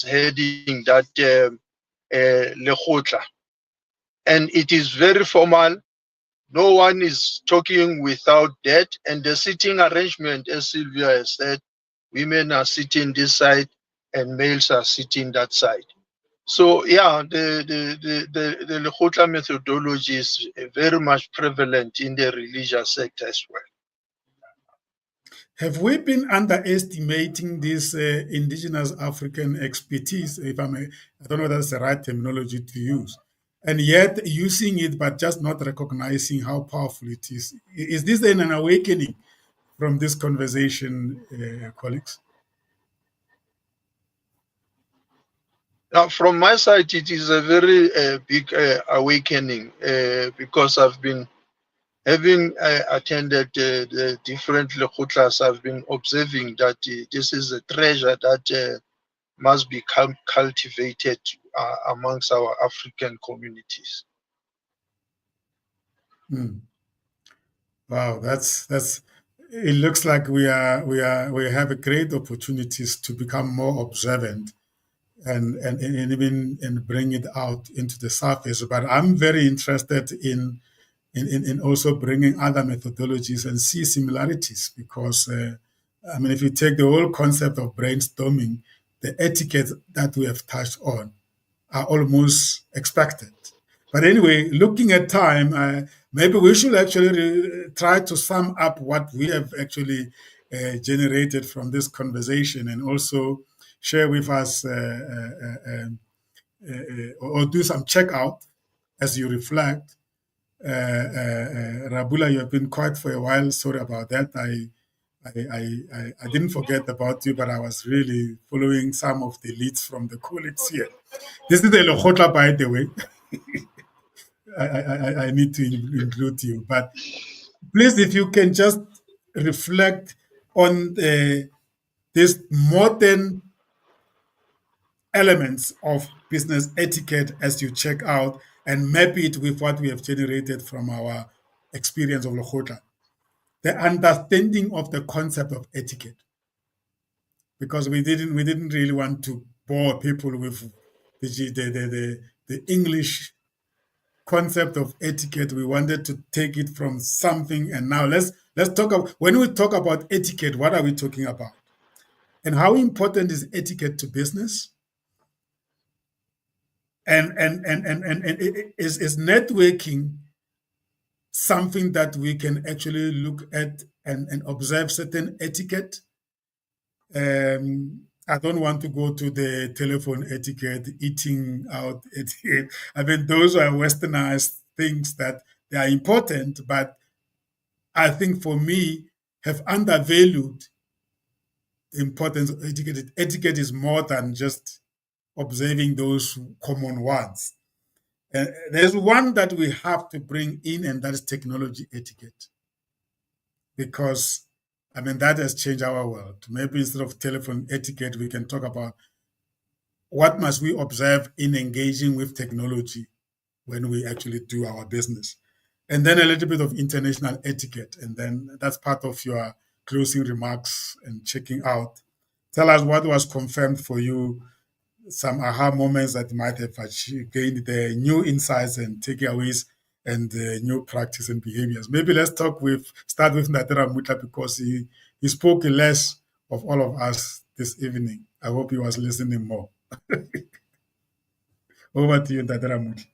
heading that Lekgotla. And it is very formal. No one is talking without that. And the sitting arrangement, as Sylvia has said, women are sitting this side and males are sitting that side. So yeah, the Lekgotla methodology is very much prevalent in the religious sector as well. Have we been underestimating this indigenous African expertise, if I may? I don't know if that's the right terminology to use. And yet using it, but just not recognizing how powerful it is. Is this then an awakening from this conversation, colleagues? Now, from my side, it is a very big awakening because I've been having attended the different Lekgotlas. I've been observing that this is a treasure that must be cultivated amongst our African communities. Wow, that's. It looks like we have a great opportunities to become more observant and even bring it out into the surface. But I'm very interested in also bringing other methodologies and see similarities because I mean, if you take the whole concept of brainstorming, the etiquette that we have touched on are almost expected. But anyway, looking at time, maybe we should actually try to sum up what we have actually generated from this conversation and also share with us or do some checkout as you reflect. Rabula, you have been quiet for a while. Sorry about that. I didn't forget about you, but I was really following some of the leads from the colleagues here. This is the Lekgotla, by the way. I need to include you. But please, if you can just reflect on this modern elements of business etiquette as you check out and map it with what we have generated from our experience of Lekgotla. The understanding of the concept of etiquette, because we didn't really want to bore people with the English concept of etiquette. We wanted to take it from something, and now let's talk about, when we talk about etiquette, what are we talking about, and how important is etiquette to business, and is networking something that we can actually look at and observe certain etiquette. I don't want to go to the telephone etiquette, eating out etiquette. I mean, those are westernized things that they are important, but I think for me have undervalued the importance of etiquette. Etiquette is more than just observing those common ones. There's one that we have to bring in, and that is technology etiquette. Because I mean, that has changed our world. Maybe instead of telephone etiquette, we can talk about what must we observe in engaging with technology when we actually do our business. And then a little bit of international etiquette. And then that's part of your closing remarks and checking out. Tell us what was confirmed for you, some aha moments that might have gained the new insights and takeaways, and new practice and behaviors. Maybe let's start with Natera Mutla, because he spoke less of all of us this evening. I hope he was listening more. Over to you, Natera Mutla.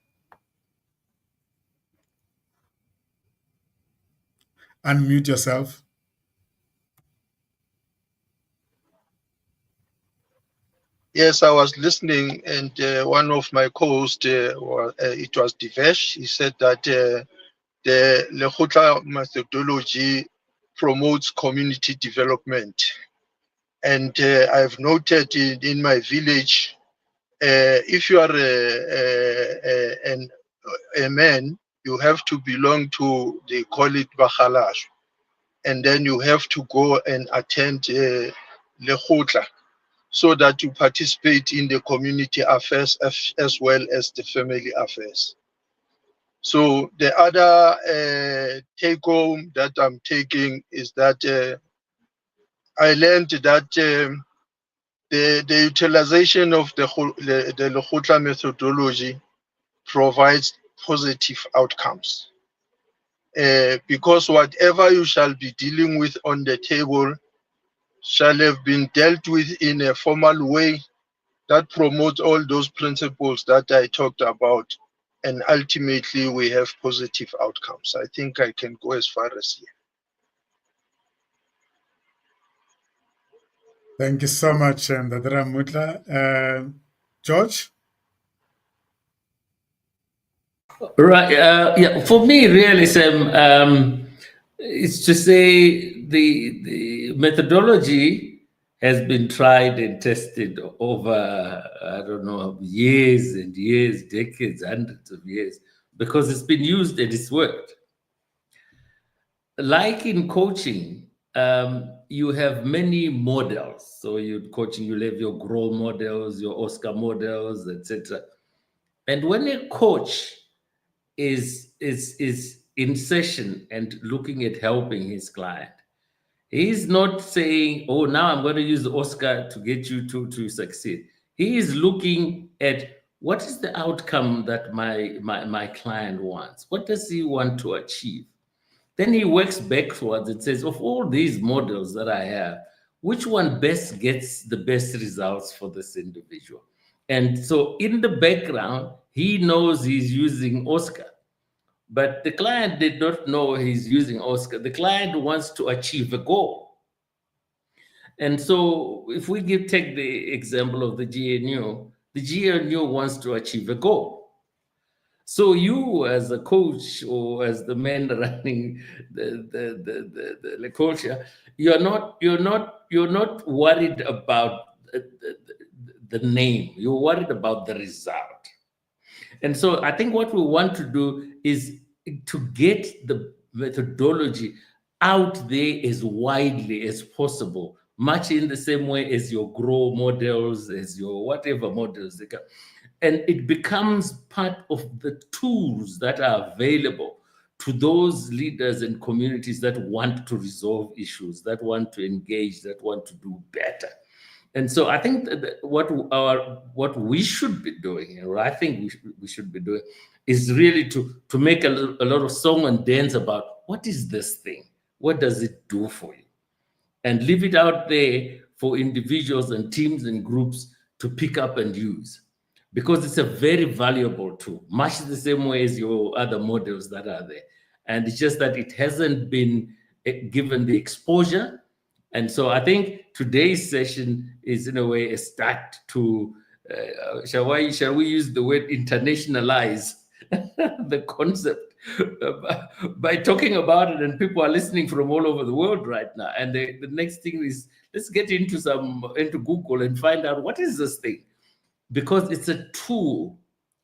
Unmute yourself. Yes, I was listening, and one of my co-hosts, it was Divesh, he said that the LEKGOTLA methodology promotes community development. And I've noted in my village, if you are a man, you have to belong to, they call it Bakhalash. And then you have to go and attend LEKGOTLA, so that you participate in the community affairs as well as the family affairs. So the other take home that I'm taking is that I learned that the utilization of the LEKGOTLA methodology provides positive outcomes. Because whatever you shall be dealing with on the table shall have been dealt with in a formal way that promotes all those principles that I talked about, and ultimately we have positive outcomes. I think I can go as far as here. Thank you so much, Natera Mutla. George? Right. Yeah. For me, really, Sam, it's to say the methodology has been tried and tested over, I don't know, years and years, decades, hundreds of years, because it's been used and it's worked. Like in coaching, you have many models. So you're coaching, you'll have your grow models, your Oscar models, etc. And when a coach is in session and looking at helping his client, he's not saying, oh, now I'm going to use the Oscar to get you to succeed. He is looking at what is the outcome that my client wants? What does he want to achieve? Then he works backwards and says, of all these models that I have, which one best gets the best results for this individual? And so in the background, he knows he's using Oscar, but the client did not know he's using Oscar. The client wants to achieve a goal. And so if we take the example of the GNU wants to achieve a goal. So you, as a coach or as the man running the culture, you're not worried about the name. You're worried about the result. And so I think what we want to do is to get the methodology out there as widely as possible, much in the same way as your grow models, as your whatever models they come. And it becomes part of the tools that are available to those leaders and communities that want to resolve issues, that want to engage, that want to do better. And so I think that what we should be doing, or I think we should be doing, is really to make a lot of song and dance about what is this thing? What does it do for you? And leave it out there for individuals and teams and groups to pick up and use, because it's a very valuable tool, much the same way as your other models that are there. And it's just that it hasn't been given the exposure. And so I think today's session is in a way a start to, shall we use the word internationalize the concept by talking about it, and people are listening from all over the world right now. And the next thing is, let's get into Google and find out what is this thing, because it's a tool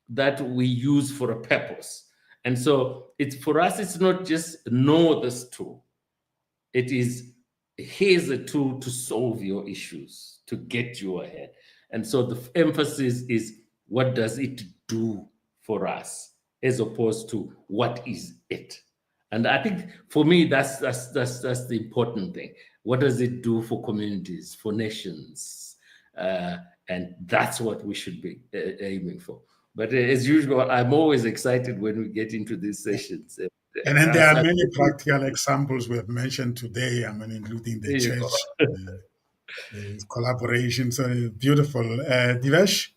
that we use for a purpose. And so for us, it's not just know this tool. It is, here's a tool to solve your issues, to get you ahead. And so the emphasis is, what does it do for us, as opposed to what is it? And I think for me, that's the important thing. What does it do for communities, for nations? And that's what we should be aiming for. But as usual, I'm always excited when we get into these sessions. And then there are many practical examples we have mentioned today, including the church, the collaboration. So beautiful. Divesh?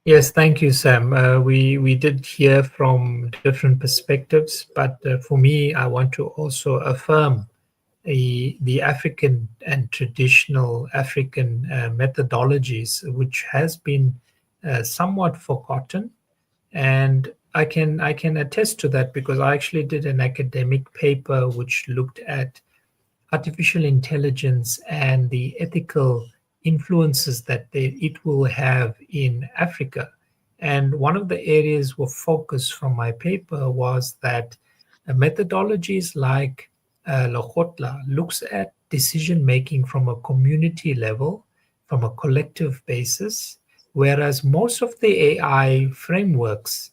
Yes, thank you, Sam. We did hear from different perspectives, but for me, I want to also affirm the African and traditional African methodologies, which has been somewhat forgotten. And I can attest to that because I actually did an academic paper which looked at artificial intelligence and the ethical influences that it will have in Africa. And one of the areas of focus from my paper was that methodologies like LEKGOTLA looks at decision making from a community level, from a collective basis, whereas most of the AI frameworks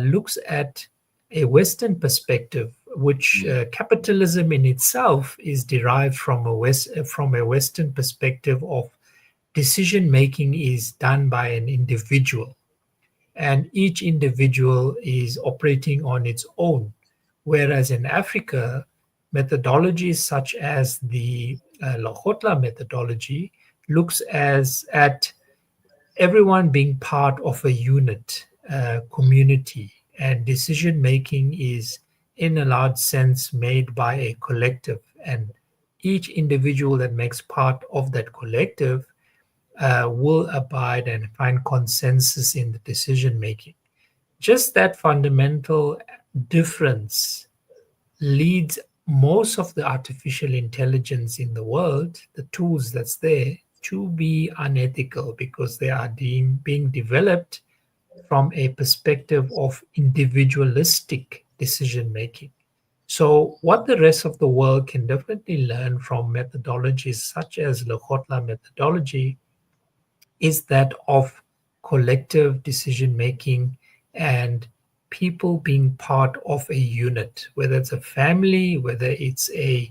looks at a Western perspective, which capitalism in itself is derived from a Western perspective of decision making is done by an individual, and each individual is operating on its own. Whereas in Africa, methodologies such as the LEKGOTLA methodology looks at everyone being part of a unit, community, and decision making is in a large sense made by a collective, and each individual that makes part of that collective will abide and find consensus in the decision making. Just that fundamental difference leads most of the artificial intelligence in the world, the tools that's there, to be unethical because they are being developed from a perspective of individualistic decision making. So what the rest of the world can definitely learn from methodologies such as LEKGOTLA methodology is that of collective decision making and people being part of a unit, whether it's a family, whether it's a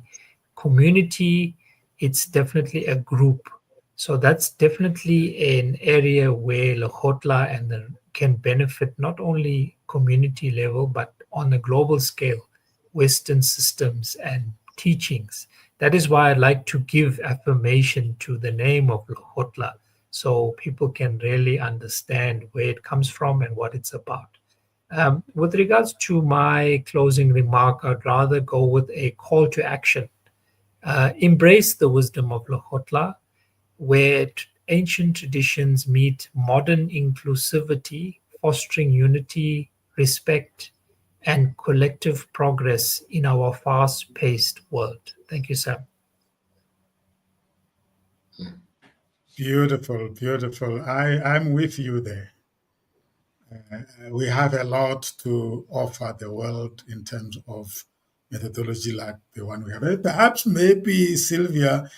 community, it's definitely a group. So that's definitely an area where LEKGOTLA can benefit not only community level, but on a global scale, Western systems and teachings. That is why I'd like to give affirmation to the name of LEKGOTLA so people can really understand where it comes from and what it's about. With regards to my closing remark, I'd rather go with a call to action. Embrace the wisdom of LEKGOTLA, where ancient traditions meet modern inclusivity, fostering unity, respect, and collective progress in our fast-paced world. Thank you, Sam. Beautiful, beautiful. I'm with you there. We have a lot to offer the world in terms of methodology like the one we have. Perhaps maybe, Sylvia,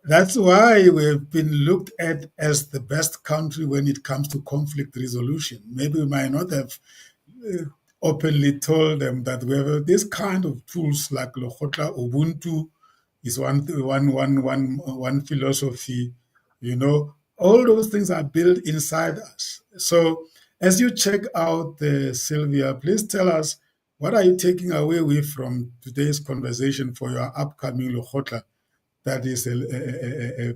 that's why we've been looked at as the best country when it comes to conflict resolution. Maybe we might not have openly told them that we have this kind of tools like LEKGOTLA. Ubuntu is one philosophy. All those things are built inside us. So as you check out Sylvia, please tell us, what are you taking away from today's conversation for your upcoming LEKGOTLA that is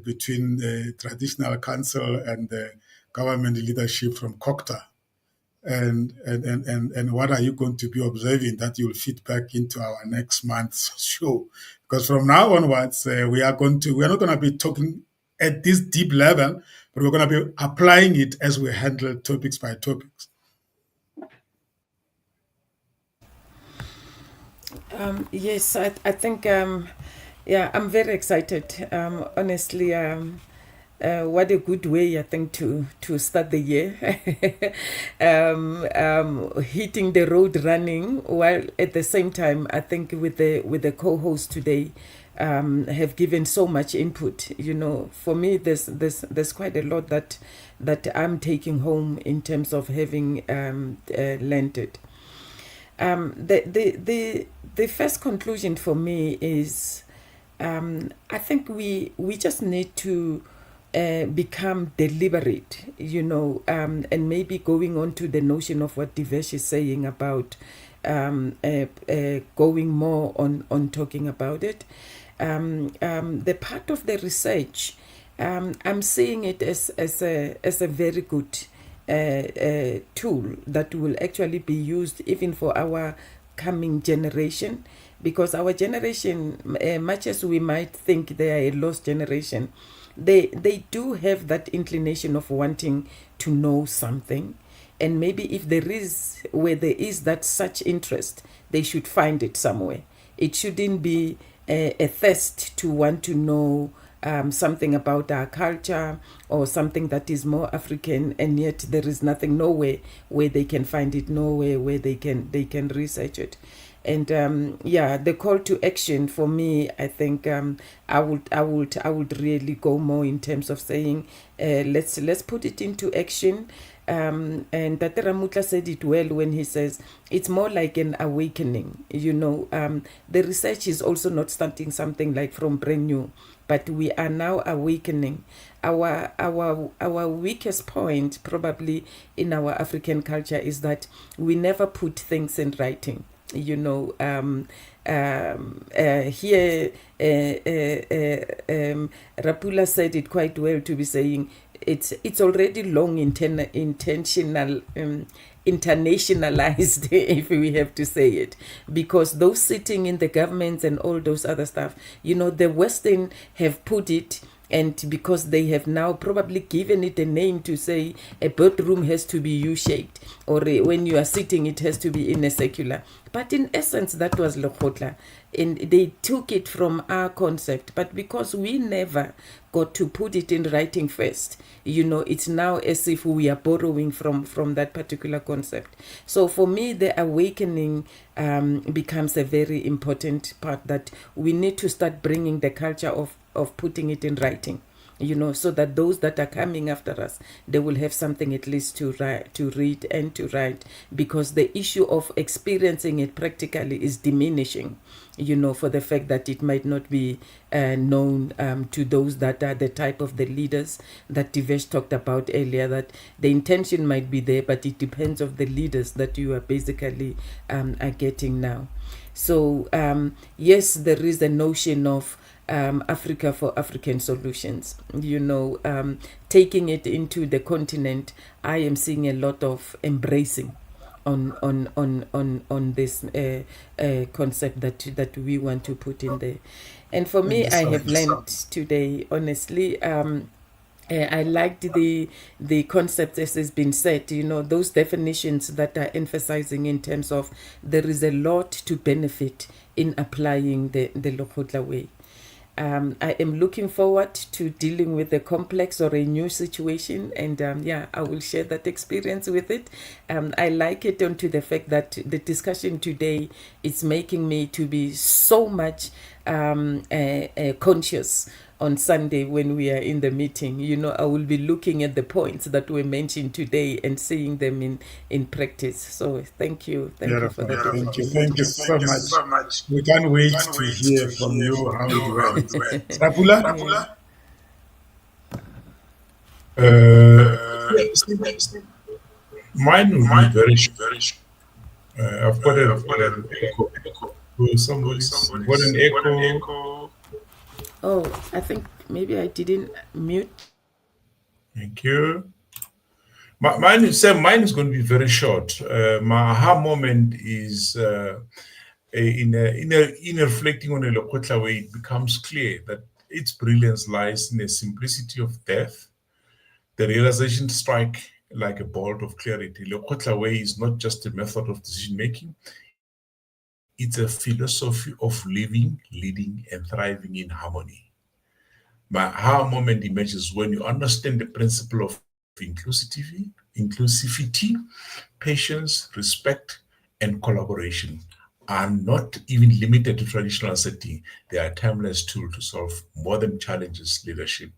between the traditional council and the government leadership from COCTA? And what are you going to be observing that you'll feed back into our next month's show? Because from now onwards, we are not going to be talking at this deep level, but we're going to be applying it as we handle topics by topics. Yes, I think, I'm very excited. Honestly, what a good way, I think, to start the year. Hitting the road running, while at the same time, I think with the co-host today, have given so much input. For me, there's quite a lot that I'm taking home in terms of having learned it. The first conclusion for me is, I think we just need to become deliberate, and maybe going on to the notion of what Divesh is saying about going more on talking about it. The part of the research, I'm seeing it as a very good tool that will actually be used even for our coming generation, because our generation, much as we might think they are a lost generation, they do have that inclination of wanting to know something. And maybe if there is, where there is that such interest, they should find it somewhere. It shouldn't be a thirst to want to know something about our culture or something that is more African, and yet there is nothing, nowhere where they can find it, nowhere where they can research it. And the call to action for me, I think I would really go more in terms of saying let's put it into action. And Tate Ramutla said it well when he says it's more like an awakening. The research is also not starting something like from brand new, but we are now awakening. Our weakest point probably in our African culture is that we never put things in writing. Here Rapula said it quite well, to be saying it's already long internationalized, if we have to say it, because those sitting in the governments and all those other stuff, the Western have put it, and because they have now probably given it a name to say a boardroom has to be U-shaped, or when you are sitting it has to be in a circular. But in essence, that was Lekgotla, and they took it from our concept. But because we never got to put it in writing first, it's now as if we are borrowing from that particular concept. So for me, the awakening becomes a very important part, that we need to start bringing the culture of putting it in writing, so that those that are coming after us, they will have something at least to read and to write, because the issue of experiencing it practically is diminishing, for the fact that it might not be known to those that are the type of the leaders that Divesh talked about earlier, that the intention might be there, but it depends on the leaders that you are basically are getting now. So yes, there is a notion of Africa for African solutions. Taking it into the continent, I am seeing a lot of embracing on this concept that we want to put in there. And for me, I have learned today, honestly, I liked the concept as has been said, those definitions that are emphasizing in terms of there is a lot to benefit in applying the LEKGOTLA Way. I am looking forward to dealing with a complex or a new situation, and I will share that experience with it. I like it onto the fact that the discussion today is making me to be so much conscious on Sunday when we are in the meeting. I will be looking at the points that were mentioned today and seeing them in practice. So thank you for that. Thank you so much. We can't wait to hear from you how it went. Rapula? Mine will be very short. I've got an echo. Somebody's got an echo. Oh, I think maybe I didn't mute. Thank you. Mine is going to be very short. My aha moment is in reflecting on a LEKGOTLA Way, it becomes clear that its brilliance lies in the simplicity of depth. The realization strike like a bolt of clarity. LEKGOTLA Way is not just a method of decision making; it's a philosophy of living, leading, and thriving in harmony. My aha moment emerges when you understand the principle of inclusivity, patience, respect, and collaboration are not even limited to traditional setting. They are a timeless tool to solve modern challenges, leadership,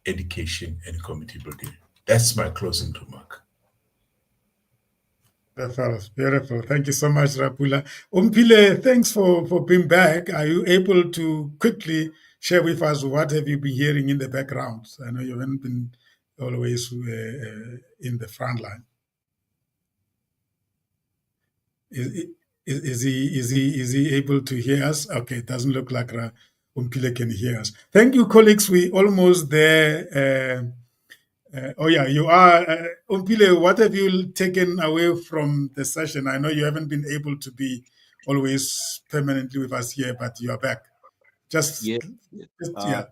education, and community building. That's my closing remark. Beautiful. Thank you so much, Rapula. Umpile, thanks for being back. Are you able to quickly share with us what have you been hearing in the background? I know you haven't been always in the front line. Is he able to hear us? Okay, it doesn't look like Umpile can hear us. Thank you, colleagues. We almost there. Oh yeah, you are. Umpile, what have you taken away from the session? I know you haven't been able to be always permanently with us here, but you are back. Yeah. Yeah.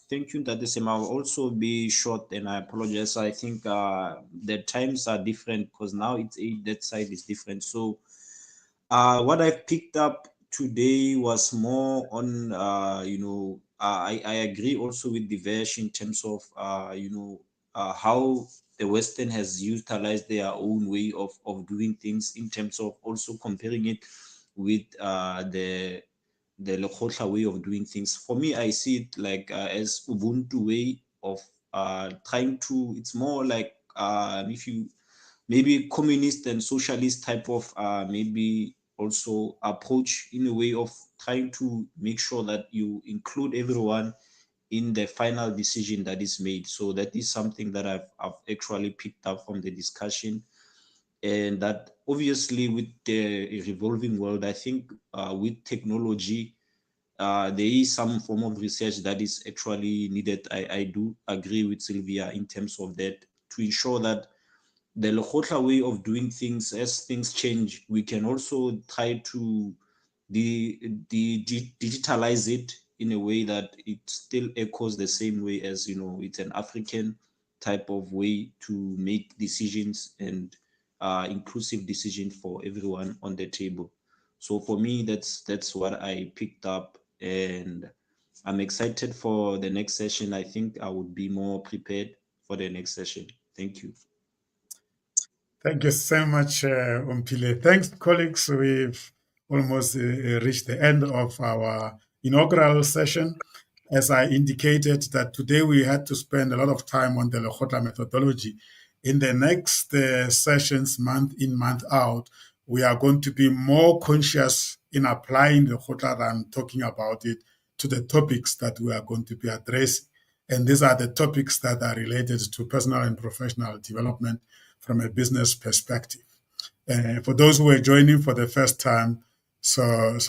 Thank you, Tadesem. I'll also be short and I apologize. I think the times are different because now it's that side is different. So what I've picked up today was more on, I agree also with Divesh in terms of, how the Western has utilized their own way of doing things in terms of also comparing it with the Lekgotla way of doing things. For me, I see it like as Ubuntu way of trying to, it's more like if you, maybe communist and socialist type of maybe also approach in a way of trying to make sure that you include everyone in the final decision that is made. So that is something that I've actually picked up from the discussion. And that obviously with the revolving world, I think with technology, there is some form of research that is actually needed. I do agree with Sylvia in terms of that, to ensure that the Lekgotla way of doing things, as things change, we can also try to digitalize it in a way that it still echoes the same way as, it's an African type of way to make decisions and inclusive decision for everyone on the table. So for me, that's what I picked up, and I'm excited for the next session. I think I would be more prepared for the next session. Thank you. Thank you so much, Umpile. Thanks, colleagues. We've almost reached the end of our inaugural session. As I indicated, that today we had to spend a lot of time on the Lekgotla methodology. In the next sessions, month in, month out, we are going to be more conscious in applying the Lekgotla than talking about it to the topics that we are going to be addressing. And these are the topics that are related to personal and professional development from a business perspective. For those who are joining for the first time, so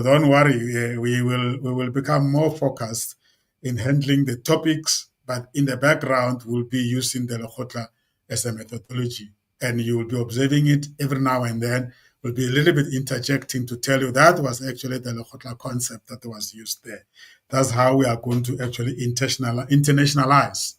don't worry, we will become more focused in handling the topics, but in the background we'll be using the Lekgotla as a methodology, and you will be observing it every now and then. We'll be a little bit interjecting to tell you that was actually the Lekgotla concept that was used there. That's how we are going to actually internationalize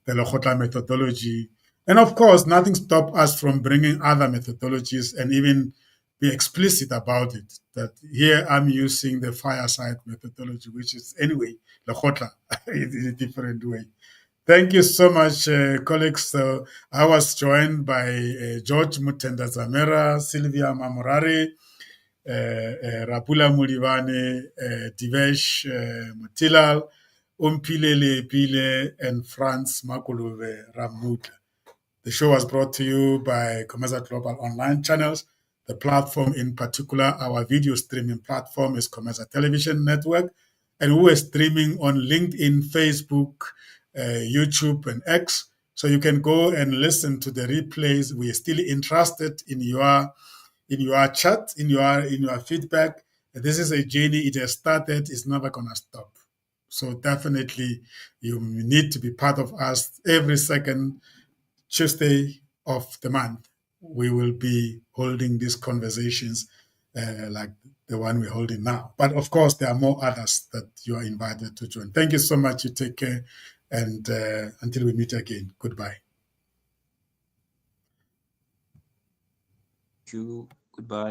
the Lekgotla methodology. And of course, nothing stops us from bringing other methodologies and even be explicit about it. That here I'm using the fireside methodology, which is anyway Lekgotla in a different way. Thank you so much, colleagues. So I was joined by George Mutenda Zamera, Sylvia Mamorari, Rapula Mulivane, Divesh Mutilal, Umpile Pile, and Franz Makulove Ramuta. The show was brought to you by COMETSA Global Online Channels. The platform in particular, our video streaming platform, is COMETSA Television Network. And we are streaming on LinkedIn, Facebook, YouTube, and X. So you can go and listen to the replays. We are still interested in your chat, in your feedback. This is a journey. It has started. It's never going to stop. So definitely you need to be part of us every second Tuesday of the month. We will be holding these conversations like the one we're holding now. But of course, there are more others that you are invited to join. Thank you so much. You take care. And until we meet again, goodbye. Thank you. Goodbye.